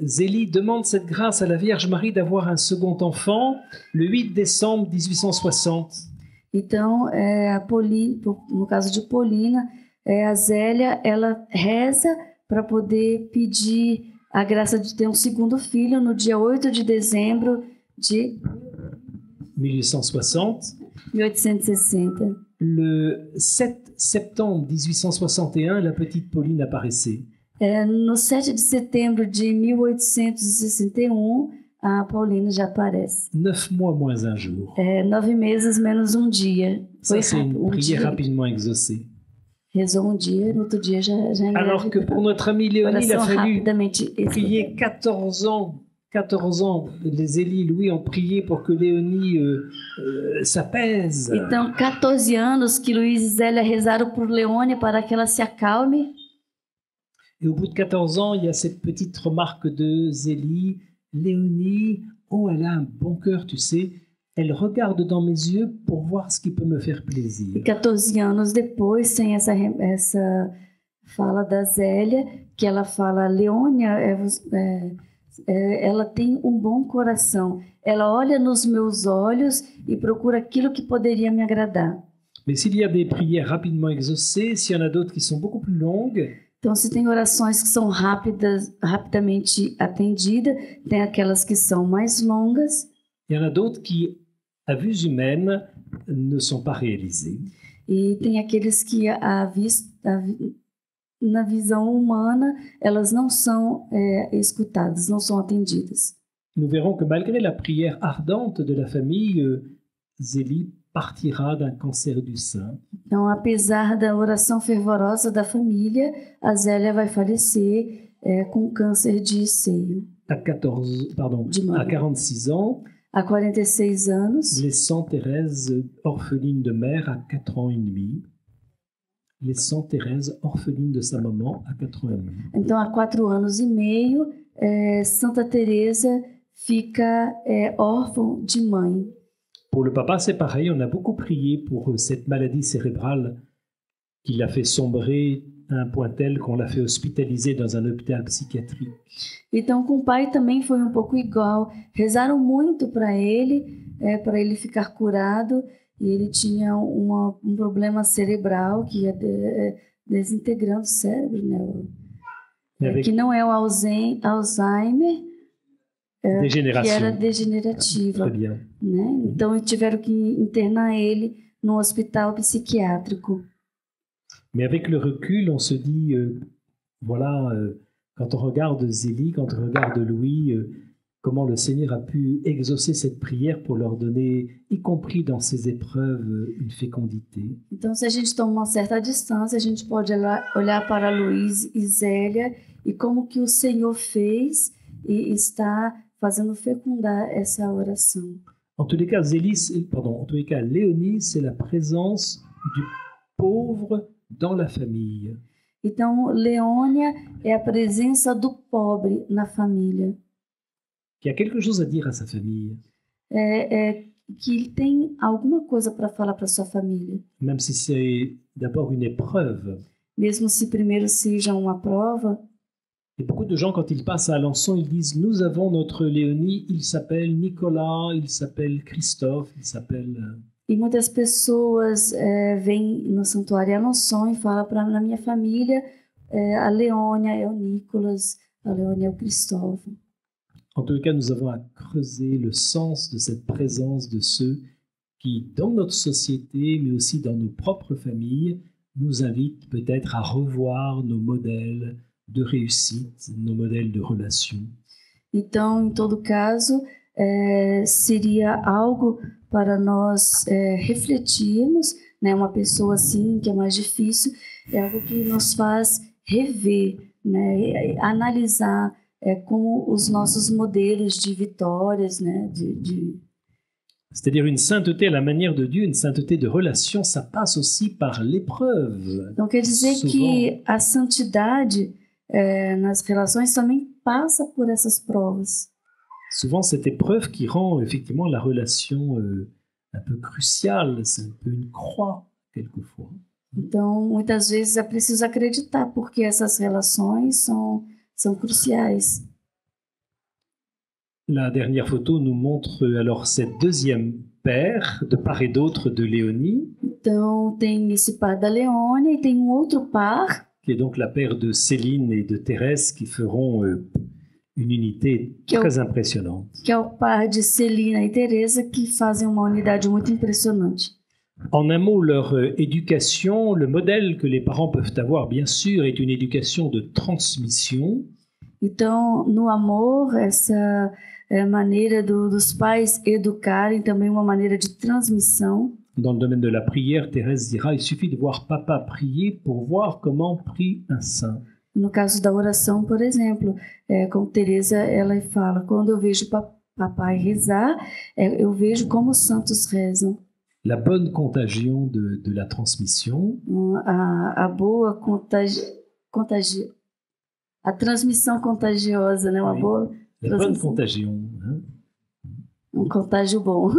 Zélie demande cette grâce à la Vierge Marie d'avoir un second enfant le 8 décembre 1860. Então, no caso de Paulina, a Zélia, ela reza para poder pedir a graça de ter um segundo filho no dia 8 de dezembro de 1860. 1860. Le 7 septembre 1861, la petite Pauline apparaissait. No 7 de setembro de 1861, a Paulina já aparece. 9 mois moins un jour. 9 meses menos um dia. Ça, c'est une prière rapidement exaucée. rezou um dia, no outro dia já Alors que pour notre amie Léonie, il a Oração fallu rapidamente. prier 14 ans. 14 ans, les Élie et Louis ont prié pour que Léonie s'apaise. Então, 14 anos que Luiz e Zélia rezaram por Leone para que ela se acalme. Et au bout de 14 ans, il y a cette petite remarque de Zélie. Léonie, oh, elle a un bon cœur, tu sais. Elle regarde dans mes yeux pour voir ce qui peut me faire plaisir. E 14 anos depois, tem essa fala da Zélia, que ela fala, Leônia, ela tem um bom coração. Ela olha nos meus olhos e procura aquilo que poderia me agradar. Mais s'il y a des prières rapidement exaucées, s'il y en a d'autres qui sont beaucoup plus longues, então, se tem orações que são rapidamente atendidas, tem aquelas que são mais longas. il y en a d'autres qui, à vue humaine, ne sont pas réalisées. E tem aqueles que, na visão humana, elas não são escutadas, não são atendidas. Nous verrons que malgré la prière ardente de la famille, Zélie partira d'un cancer du sein. Então, apesar da oração fervorosa da família, a Zélia vai falecer com câncer de seio. À 46 ans, há 46 anos, laissant Thérèse orpheline de mère à 4 ans et demi. Laissant Thérèse orpheline de sa maman à 4 ans et demi. Então, há 4 anos e meio, Santa Teresa fica órfã de mãe. Pour le papa, c'est pareil. On a beaucoup prié pour cette maladie cérébrale qui l'a fait sombrer à un point tel qu'on l'a fait hospitaliser dans un hôpital psychiatrique. Então, com o pai também foi um pouco igual. Rezaram muito para ele ficar curado. E ele tinha um problema cerebral que ia desintegrando o cérebro, né? Que não é o Alzheimer, que era degenerativa. Né? Então, tiveram que internar ele no hospital psiquiátrico. Mais avec le recul, on se dit, quand on regarde Zélie, quand on regarde Louis, comment le Seigneur a pu exaucer cette prière pour leur donner, y compris dans ces épreuves, une fécondité. Então, se a gente toma uma certa distância, a gente pode olhar para Luiz e Zélia e como que o Senhor fez e está fazendo fecundar essa oração. En tous les cas, Léonie, c'est la présence du pauvre dans la famille. Então, Leônia é a presença do pobre na família. Qui a quelque chose à dire à sa famille. Que ele tem alguma coisa para falar para sua família. Même si c'est d'abord une épreuve. Mesmo se primeiro seja uma prova. Et beaucoup de gens, quand ils passent à Alençon, ils disent, nous avons notre Léonie, il s'appelle Nicolas, il s'appelle Christophe, il s'appelle... E muitas pessoas vêm no Santuário Alençon e falam na minha família, a Leônia é o Nicolas, a Leônia é o Cristóvão. En tout cas, nous avons à creuser le sens de cette présence de ceux qui, dans notre société, mais aussi dans nos propres familles, nous invitent peut-être à revoir nos modèles de réussite, nos modèles de relation. Então, em todo caso, seria algo para nós refletirmos, né? Uma pessoa assim, que é mais difícil, é algo que nos faz rever, né? Analisar como os nossos modelos de vitórias, né? C'est-à-dire une sainteté à la manière de Dieu, une sainteté de relation, ça passe aussi par l'épreuve. Então, quer dizer que a santidade nas relações também passa por essas provas. Souvent, cette épreuve qui rend effectivement la relation un peu cruciale, c'est un peu une croix, quelquefois. Então, muitas vezes é preciso acreditar, porque essas relações são cruciais. La dernière photo nous montre alors cette deuxième paire de part et d'autre de Léonie. Então, tem esse par da Leônia e tem outro par. Qui est donc la paire de Céline et de Thérèse qui feront une unité très impressionnante. Que é o par de Celina e Teresa que fazem uma unidade muito impressionante. En un mot, leur éducation, le modèle que les parents peuvent avoir, bien sûr, est une éducation de transmission. Então, no amor, essa maneira dos pais educarem também uma maneira de transmissão. Dans le domaine de la prière, Thérèse dira, il suffit de voir papa prier pour voir comment prie un saint. No caso da oração, por exemplo, como Teresa, ela fala, quando eu vejo papai rezar, eu vejo como os santos rezam. La bonne contagion de la transmission. A boa a transmissão contagiosa, né? Uma Oui. boa La bonne contagion. Hein? Contágio bom.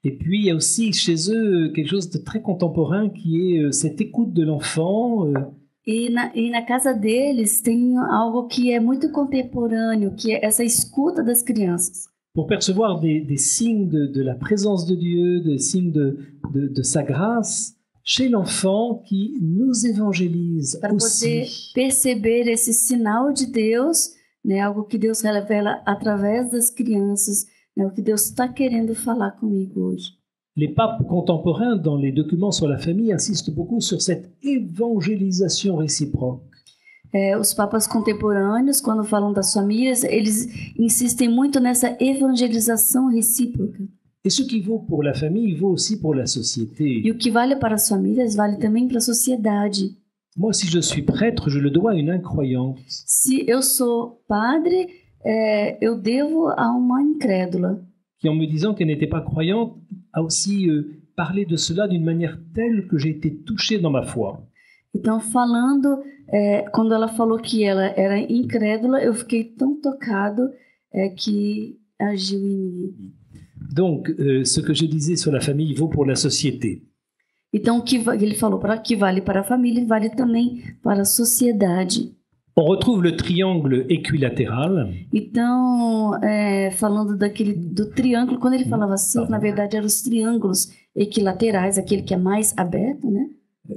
Et puis, il y a aussi chez eux quelque chose de très contemporain qui est cette écoute de l'enfant. E na casa deles tem algo que é muito contemporâneo, que é essa escuta das crianças. Pour percevoir des signes de la présence de Dieu, des signes de sa grâce chez l'enfant qui nous évangélise Para poder aussi. perceber esse sinal de Deus, né, algo que Deus revela através das crianças, né, o que Deus está querendo falar comigo hoje. Les papes contemporains, dans les documents sur la famille, insistent beaucoup sur cette évangélisation réciproque. Os papas contemporâneos, quando falam das famílias, eles insistem muito nessa evangelização recíproca. Et ce qui vaut pour la famille vaut aussi pour la société. E o que vale para as famílias vale também para a sociedade. Moi, si je suis prêtre, je le dois à une incroyante. Se eu sou padre, eu devo a uma incrédula. Qui, en me disant qu'elle n'était pas croyante, a aussi parlé de cela d'une manière telle que j'ai été touché dans ma foi. Então, quando ela falou que ela era incrédula, eu fiquei tão tocado que agiu em mim. Donc, ce que je disais sur la famille vaut pour la société. Então, o que ele falou que vale para a família, vale também para a sociedade. On retrouve le triangle équilatéral. Então, falando do triângulo, quando ele falava assim, na verdade eram os triângulos equilaterais, aquele que é mais aberto, né?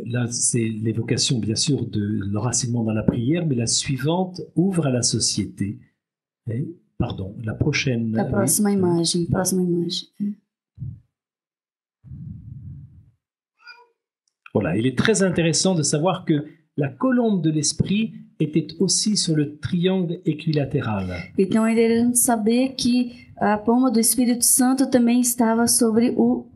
Là, c'est l'évocation, bien sûr, de l'enracinement dans la prière, mais la suivante ouvre à la société. Pardon, la prochaine. A próxima imagem, Voilà, il est très intéressant de savoir que la colombe de l'esprit était aussi sur le triangle équilatéral. Então é interessante saber que a palma do Espírito Santo também estava sobre o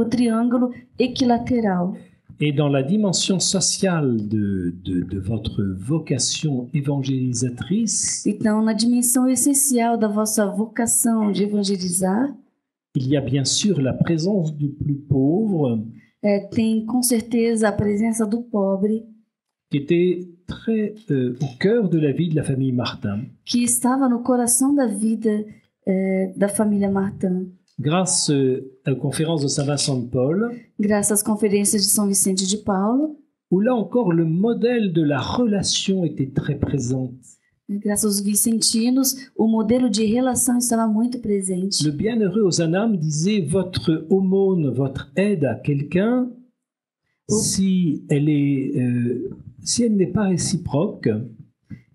triângulo equilateral. Et dans la dimension sociale de votre vocation évangélisatrice, então, na dimensão essencial da vossa vocação de evangelizar, il y a bien sûr la présence du plus pauvre, tem com certeza a presença do pobre, qui était très au cœur de la vie de la famille Martin. Que estava no coração da vida da família Martin. Grâce aux conférences de Saint-Vincent de Paul, graças às conferências de São Vicente de Paulo, où là encore le modèle de la relation était très présent. Graças aos vicentinos, o modelo de relação estava muito presente. Le bienheureux Ozanam disait votre aumône, votre aide à quelqu'un, si elle n'est pas réciproque.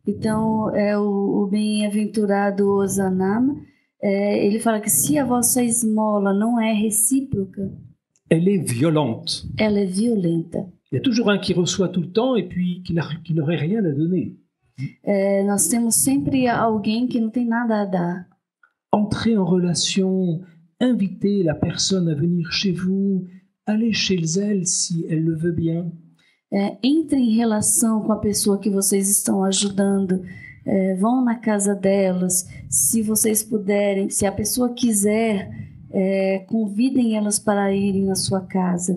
Então, o bem-aventurado Ozanam, ele fala que se a vossa esmola não é recíproca, elle est violente. Ela é violenta. Il y a toujours un qui reçoit tout le temps et puis qui n'aurait rien à donner. Nós temos sempre alguém que não tem nada a dar. Entrer en relation, inviter la personne à venir chez vous, aller chez elle si elle le veut bien. Entre em relação com a pessoa que vocês estão ajudando. Vão na casa delas, se vocês puderem, se a pessoa quiser, convidem elas para irem na sua casa.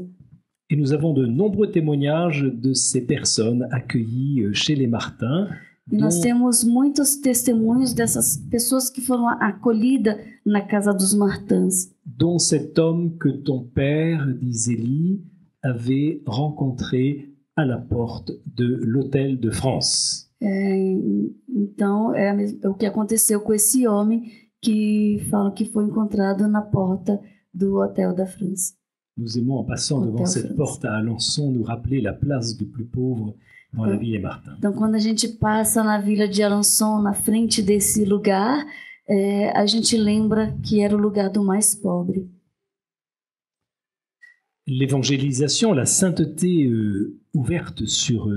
Et nous avons de nombreux témoignages de ces personnes accueillies chez les Martins. E nós temos muitos testemunhos dessas pessoas que foram acolhidas na casa dos Martins. Dont cet homme que ton père, dit Zélie, avait rencontré à la porte de l'Hôtel de France. Então, o que aconteceu com esse homem que fala que foi encontrado na porta do Hôtel da França. Nous aimons, en passant devant cette porte à Alençon, nous rappeler la place du plus pauvre dans la ville des Martins. Então, quando a gente passa na vila de Alençon, na frente desse lugar, a gente lembra que era o lugar do mais pobre. L'évangélisation, la sainteté ouverte sur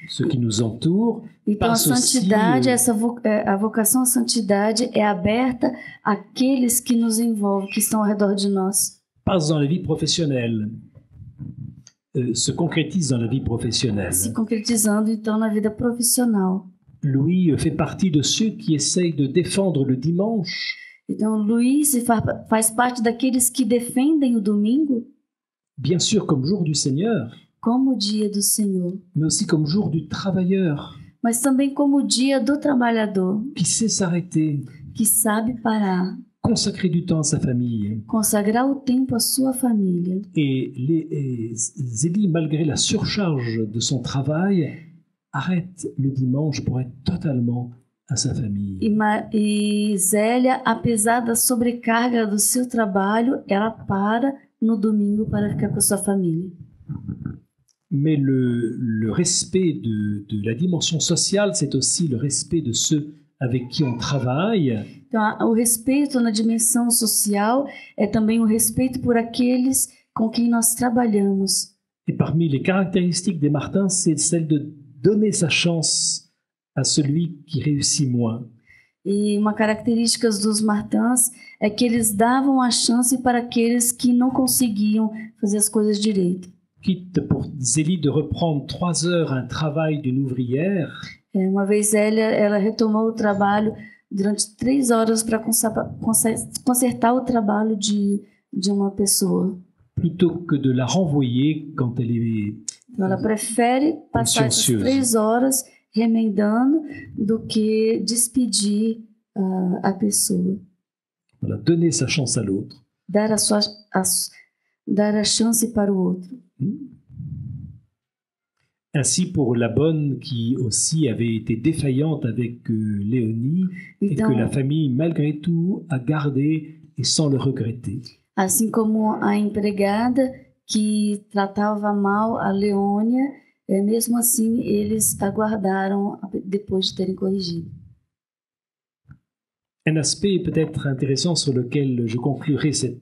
ce qui nous entoure. Então, a santidade, a vocação à santidade é aberta àqueles que nos envolvem, que estão ao redor de nós. passe dans la vie professionnelle, se concrétise dans la vie professionnelle. se concretizando então na vida profissional. Louis fait partie de ceux qui essayent de défendre le dimanche, Então, Luiz faz parte daqueles que defendem o domingo bien sûr comme jour du Seigneur, como o dia do Senhor, mais aussi comme jour du travailleur, mas também como o dia do trabalhador, qui sait s'arrêter, que sabe parar, consacrer du temps à sa famille. consagrar o tempo à sua família. Et Zélie, malgré la surcharge de son travail, arrête le dimanche pour être totalement à sa famille. E Zélia, apesar da sobrecarga do seu trabalho, ela para no domingo para ficar com a sua família. Mais le respect de la dimension sociale, c'est aussi le respect de ceux avec qui on travaille. Então, o respeito na dimensão social é também o respeito por aqueles com quem nós trabalhamos. Et parmi les caractéristiques des Martins, c'est celle de donner sa chance à celui qui réussit moins. E uma característica dos Martins é que eles davam a chance para aqueles que não conseguiam fazer as coisas direito. Quitte pour Zélie de reprendre 3 heures un travail d'une ouvrière, Uma vez ela retomou o trabalho durante 3 horas para consertar o trabalho de uma pessoa. plutôt que de la renvoyer quand elle est Então, ela prefere passar essas Conscienciosa. 3 horas remendando do que despedir a pessoa. voilà, donner sa chance à l'autre. Dar a chance para o outro. Ainsi pour la bonne qui aussi avait été défaillante avec Léonie et Então, que la famille malgré tout a gardé et sans le regretter. assim como a empregada que tratava mal a Leônia, mesmo assim eles aguardaram depois de terem corrigido. Un aspect peut-être intéressant sur lequel je conclurai cette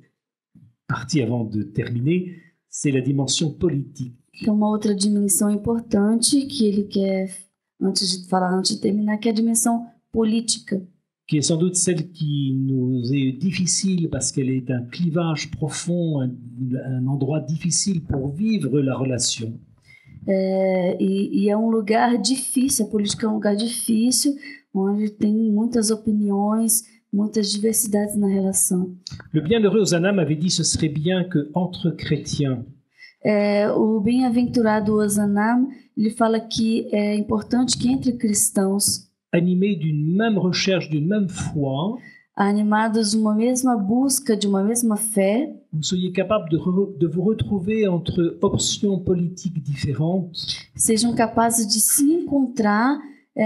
partie avant de terminer, c'est la dimension politique. Então, uma outra dimensão importante que ele quer, antes de terminar, que é a dimensão política, Qui est sans doute celle qui nous est difficile parce qu'elle est un clivage profond, un endroit difficile pour vivre la relation. E é um lugar difícil, a política é um lugar difícil, onde tem muitas opiniões, muitas diversidades na relação. Le bienheureux Ozanam avait dit ce serait bien que entre chrétiens, O bem-aventurado Ozanam, ele fala que é importante que entre cristãos, animés d'une même recherche, d'une même foi, animados de uma mesma busca, de uma mesma fé, vous soyez capables de vous retrouver entre options politiques différentes, sejam capazes de se encontrar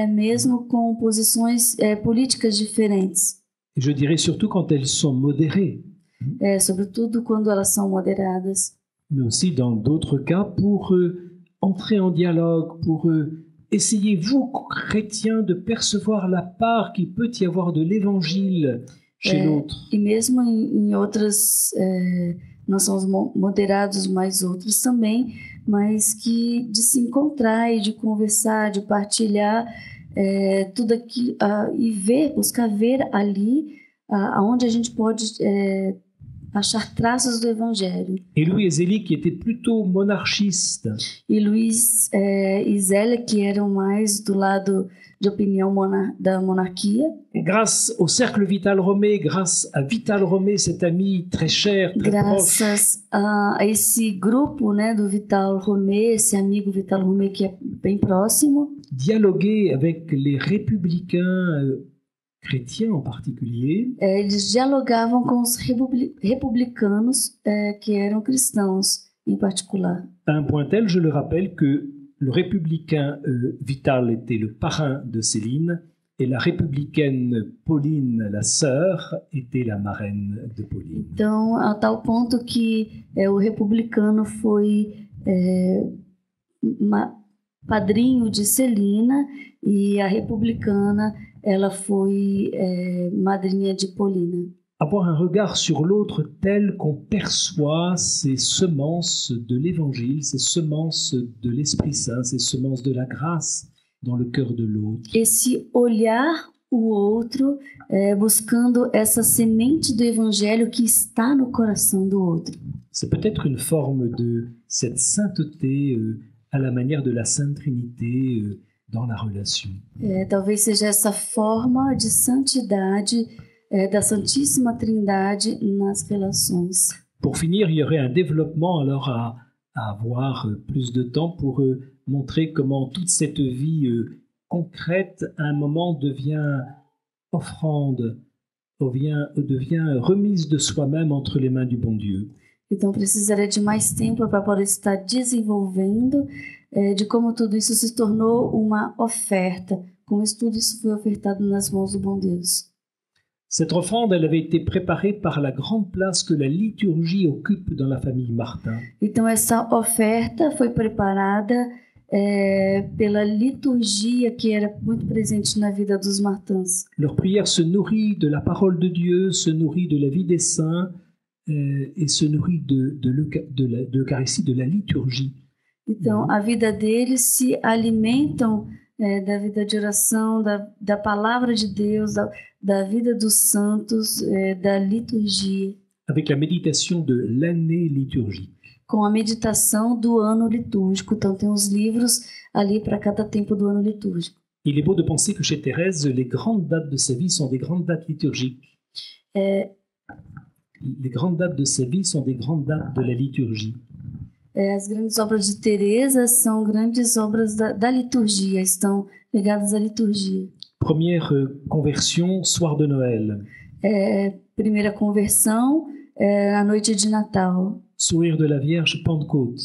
mesmo com posições políticas diferentes, et je dirais surtout quand elles sont modérées, sobretudo quando elas são moderadas, mais aussi dans d'autres cas pour entrer en dialogue, pour essayer, vous, chrétiens, de percevoir la part qu'il peut y avoir de l'évangile chez l'autre. E mesmo em outras, nós somos moderados, mas outros também, mas que de se encontrar e de conversar, de partilhar tudo aqui e buscar ver ali aonde a gente pode achar traços do Evangelho. Et Louis et Zélie, qui étaient plutôt monarchistes, E Luiz e Zélia, que eram mais do lado de opinião da monarquia, grâce au cercle Vital Romé, grâce à Vital Romé, cet ami très cher, très proche, graças a esse grupo, né, do Vital Romé, esse amigo Vital Romé que é bem próximo, dialoguer avec les républicains chrétiens en particulier, eles dialogavam com os republicanos que eram cristãos em particular. à un point tel, je le rappelle, que le républicain Vital était le parrain de Céline et la républicaine Pauline, la sœur, était la marraine de Pauline. Então, a tal ponto que o republicano foi padrinho de Celina e a republicana ela foi madrinha de Paulina. Avoir un regard sur l'autre tel qu'on perçoit ces semences de l'Évangile, ces semences de l'Esprit Saint, ces semences de la grâce dans le cœur de l'autre. Esse olhar o outro, buscando essa semente do evangelho que está no coração do outro. C'est peut-être une forme de cette sainteté à la manière de la Sainte Trinité dans la relation. Talvez seja essa forma de santidade da Santíssima Trindade nas relações. Pour finir, il y aurait un développement alors à avoir plus de temps pour montrer comment toute cette vie concrète, à un moment, devient offrande, devient remise de soi-même entre les mains du bon Dieu. Então precisaria de mais tempo para poder estar desenvolvendo de como tudo isso se tornou uma oferta, como tudo isso foi ofertado nas mãos do bom Deus. Cette offrande, elle avait été préparée par la grande place que la liturgie occupe dans la famille Martin. Então essa oferta foi preparada pela liturgia que era muito presente na vida dos Martins. Leur prière se nourrit de la parole de Dieu, se nourrit de la vie des saints et se nourrit de l'Eucharistie, de la liturgie. Então a vida deles se alimentam da vida de oração, da palavra de Deus, da vida dos santos, da liturgia. Avec la méditation de l'année liturgique. Com a meditação do ano litúrgico. Então tem os livros ali para cada tempo do ano litúrgico. Il est beau de penser que chez Thérèse, les grandes dates de sa vie sont des grandes dates liturgiques. Les grandes dates de sa vie sont des grandes dates de la liturgie. As grandes obras de Teresa são grandes obras da liturgia, estão ligadas à liturgia. Première conversion, soir de Noël. Primeira conversão, a noite de Natal. Sourire de la Vierge, Pentecôte.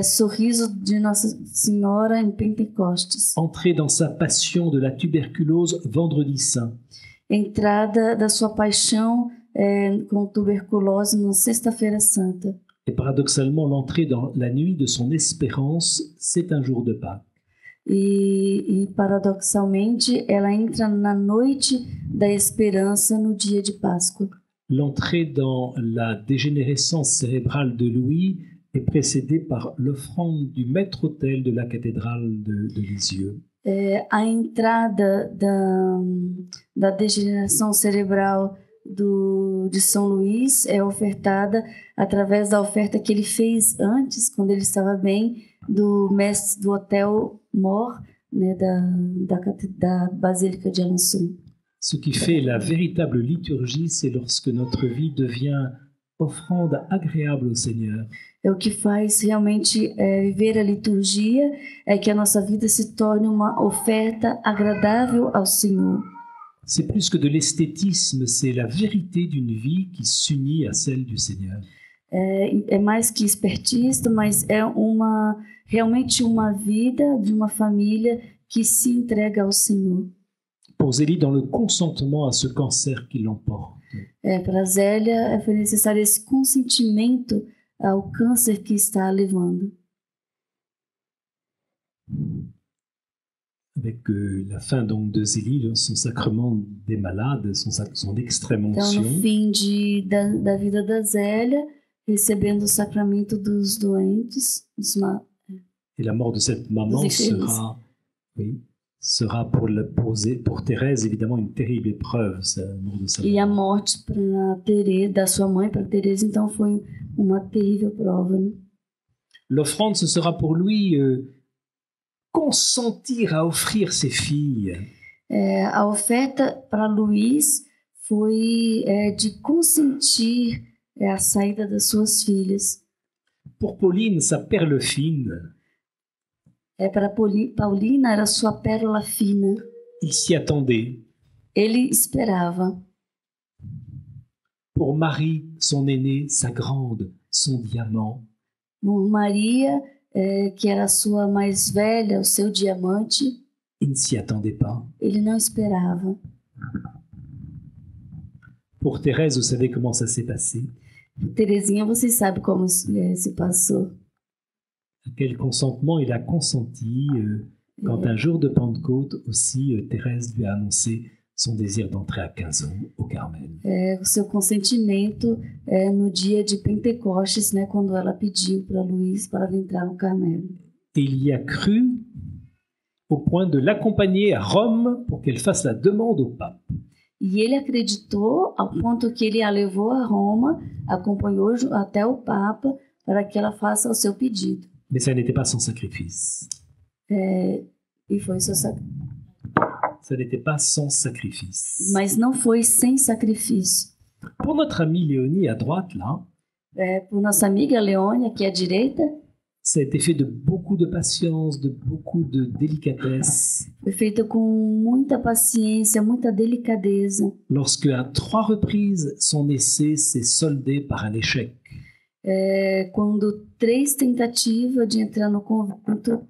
Sorriso de Nossa Senhora em Pentecostes. Entrée dans sa passion de la tuberculose, Vendredi Saint. Entrada da sua paixão com tuberculose na Sexta-feira Santa. Et paradoxalement, l'entrée dans la nuit de son espérance, c'est un jour de Pâques. E paradoxalmente, ela entra na noite da esperança no dia de Páscoa. L'entrée dans la dégénérescence cérébrale de Louis est précédée par l'offrande du maître-autel de la cathédrale de Lisieux. A entrada da degeneração cerebral de São Luís é ofertada através da oferta que ele fez antes, quando ele estava bem, do mestre do Hotel Mor, né, da Basílica de Alençon. Ce qui fait la véritable liturgie, c'est lorsque notre vie devient offrande agréable au Seigneur. O que faz realmente viver a liturgia é que a nossa vida se torne uma oferta agradável ao Senhor. C'est plus que de l'esthétisme, c'est la vérité d'une vie qui s'unit à celle du Seigneur. É mais que espertista, mas é realmente uma vida de uma família que se entrega ao Senhor. Pour Zélie, dans le consentement à ce cancer qui l'emporte. Para Zélia, foi necessário esse consentimento ao câncer que está levando. Avec la fin donc de Zélie, son sacrement des malades, son extrême onction. Então, no fim da vida da Zélia, recebendo o sacramento dos doentes. Et la mort de cette maman sera pour Thérèse évidemment une terrible épreuve. E a morte da sua mãe para Teresa, então foi uma terrível prova, né? L'offrande, ce sera pour lui consentir à offrir ses filles. A oferta para Luís foi de consentir a saída das suas filhas. Pour Pauline, sa perle fine. Para Paulina era sua pérola fina. Il s'y attendait. Ele esperava. Pour Marie, son aînée, sa grande, son diamant. Por Maria, que era a sua mais velha, o seu diamante. Il ne s'y attendait pas. Ele não esperava. Pour Thérèse, vous savez comment ça s'est passé? Terezinha, vocês sabem como se passou. Quel consentement il a consenti quand un jour de Pentecôte aussi Thérèse lui a annoncé son désir d'entrer à 15 ans au Carmel. O seu consentimento no dia de Pentecostes, né, quando ela pediu para Luís para entrar no Carmelo. Et il y a cru. au point de l'accompagner à Rome pour qu'elle fasse la demande au pape. E ele acreditou ao ponto que ele a levou a Roma, acompanhou até o Papa para que ela faça o seu pedido. Mais ça n'était pas sans sacrifice. E foi seu Ça n'était pas sans sacrifice. Mas não foi sem sacrifício. Pour notre amie Léonie à droite, là, Por nossa amiga Leônia, aqui à direita, ça a été fait de beaucoup de patience, de beaucoup de délicatesse. foi feita com muita paciência, muita delicadeza. Lorsque à 3 reprises, son essai s'est soldé par un échec. Quando 3 tentativas de entrar no convento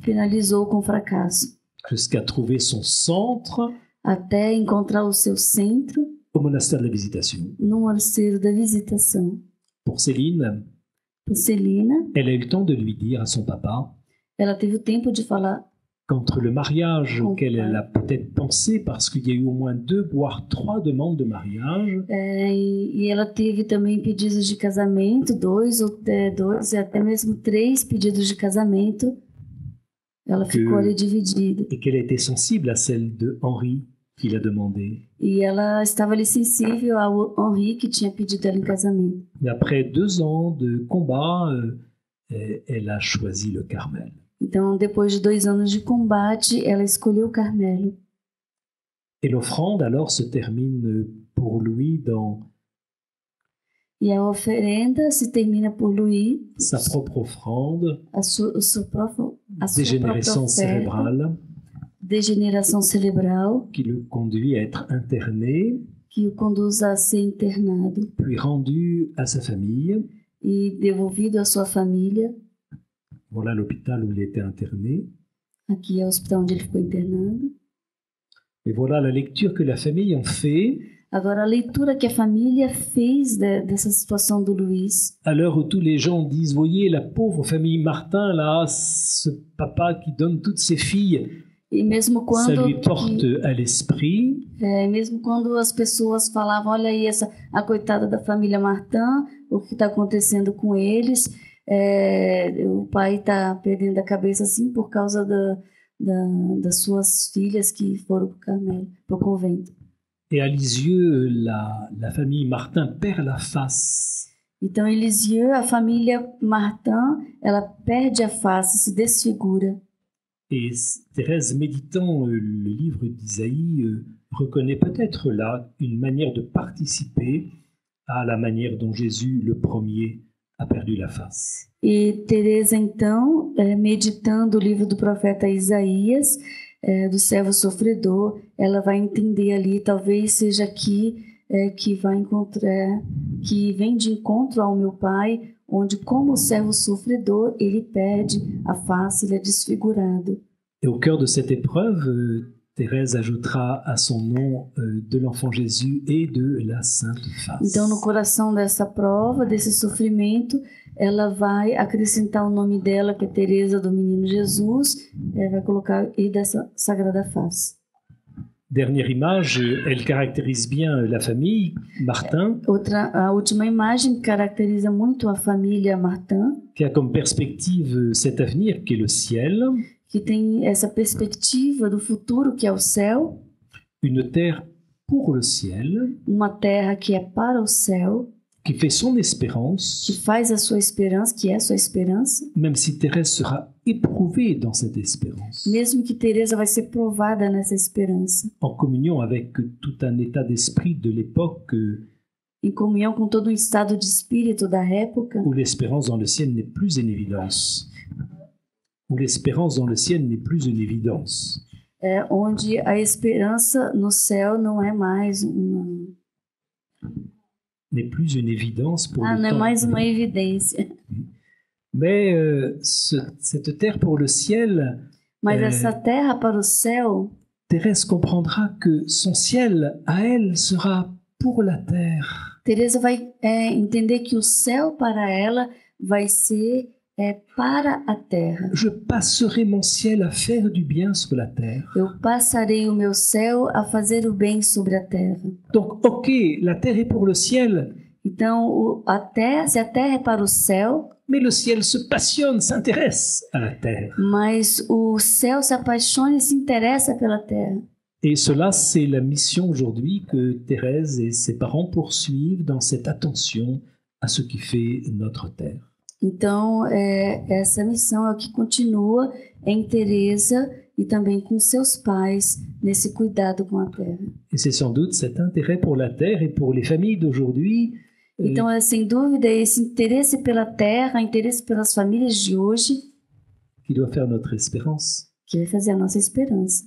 finalizou com fracasso. Jusqu'à trouver son centre Até encontrar o seu centro au monastère de la Visitation. no mosteiro da Visitação. Pour Céline, Por Celina, elle a eu le temps de lui dire à son papa ela teve o tempo de falar qu'entre le mariage Oh, auquel elle ouais. a peut-être pensé, parce qu'il y a eu au moins 2 voire 3 demandes de mariage, e ela teve também pedidos de casamento, 2 e até mesmo 3 pedidos de casamento. Ela ficou ali dividida. et qu'elle a été sensible à celle de Henri qu'il a demandé. E ela estava ali sensível ao Henri que tinha pedido ela em casamento. Mais après 2 ans de combat, elle a choisi le Carmel. Então, depois de 2 anos de combate, ela escolheu o Carmelo. Et l'offrande alors se termine pour lui dans E a oferenda se termina por Luís, sa propre offrande, a sua própria dégénérescence oferta, cérébrale, degeneração cerebral, qui le conduit à être interné, que o conduz a ser internado puis rendu à sa famille. e devolvido à sua família. Voilà l'hôpital où il était interné. Aqui é o hospital onde ele ficou internado. Et voilà la lecture que la famille en fait Agora, a leitura que a família fez dessa situação do Luís, à l'heure où tous les gens disent, voyez la pauvre famille Martin, là, ce papa qui donne toutes ses filles, e mesmo ça quando lui porte à l'esprit. mesmo quando as pessoas falavam, olha aí a coitada da família Martin, o que está acontecendo com eles, o pai está perdendo a cabeça assim por causa das suas filhas que foram para o convento. Et à Lisieux, la famille Martin perd la face. Então, Elisieux, a família Martin, ela perde a face, se desfigura. Et Thérèse, méditant le livre d'Isaïe, reconnaît peut-être là une manière de participer à la manière dont Jésus, le premier, a perdu la face. E Teresa, então, meditando o livro do profeta Isaías, do servo sofredor, ela vai entender ali, talvez seja aqui que vai encontrar, que vem de encontro ao meu pai, onde como servo sofredor, ele perde a face, ele é desfigurado. Et au cœur de cette épreuve, Thérèse ajoutera à son nom de l'enfant Jésus et de la Sainte Face. Então, no coração dessa prova, desse sofrimento, ela vai acrescentar o nome dela, que é Teresa do Menino Jesus, vai colocar e dessa Sagrada Face. Dernière image, elle caractérise bien la famille Martin, A última imagem caracteriza muito a família Martin, qui a comme perspective cet avenir qui est le ciel, que tem essa perspectiva do futuro, que é o céu, une terre pour le ciel, uma terra que é para o céu, qui fait son que espérance, faz a sua esperança, que é a sua esperança, même si Thérèse sera éprouvée dans cette espérance, mesmo que Teresa vai ser provada nessa esperança, en communion avec tout un état d'esprit de l'époque em comunhão com todo o estado de espírito da época, où l'espérance dans le ciel n'est plus une évidence. Où l'espérance dans le ciel n'est plus une évidence. Onde a esperança no céu não é mais N'est plus une évidence pour le não é temps. mais uma evidência. Mais cette terre pour le ciel, Mas essa terra para o céu, Thérèse comprendra que son ciel, à elle, sera pour la terre. Teresa vai entender que o céu para ela vai ser para a terra. Je passerai mon ciel à faire du bien sur la terre. Eu passarei o meu céu a fazer o bem sobre a terra. Donc, ok, la terre est pour le ciel, Então, se a terra é para o céu, Mais le ciel se passionne, s'intéresse à la terre. Mas o céu se apaixona e se interessa pela terra. Et cela, c'est la mission aujourd'hui que Thérèse et ses parents poursuivent dans cette attention à ce qui fait notre terre. Então, essa missão é o que continua em Teresa e também com seus pais nesse cuidado com a terra. Et c'est sans doute cet intérêt pour la terre et pour les familles d'aujourd'hui Então, sem dúvida, esse interesse pela terra, interesse pelas famílias de hoje, qui doit faire notre espérance. que vai fazer a nossa esperança.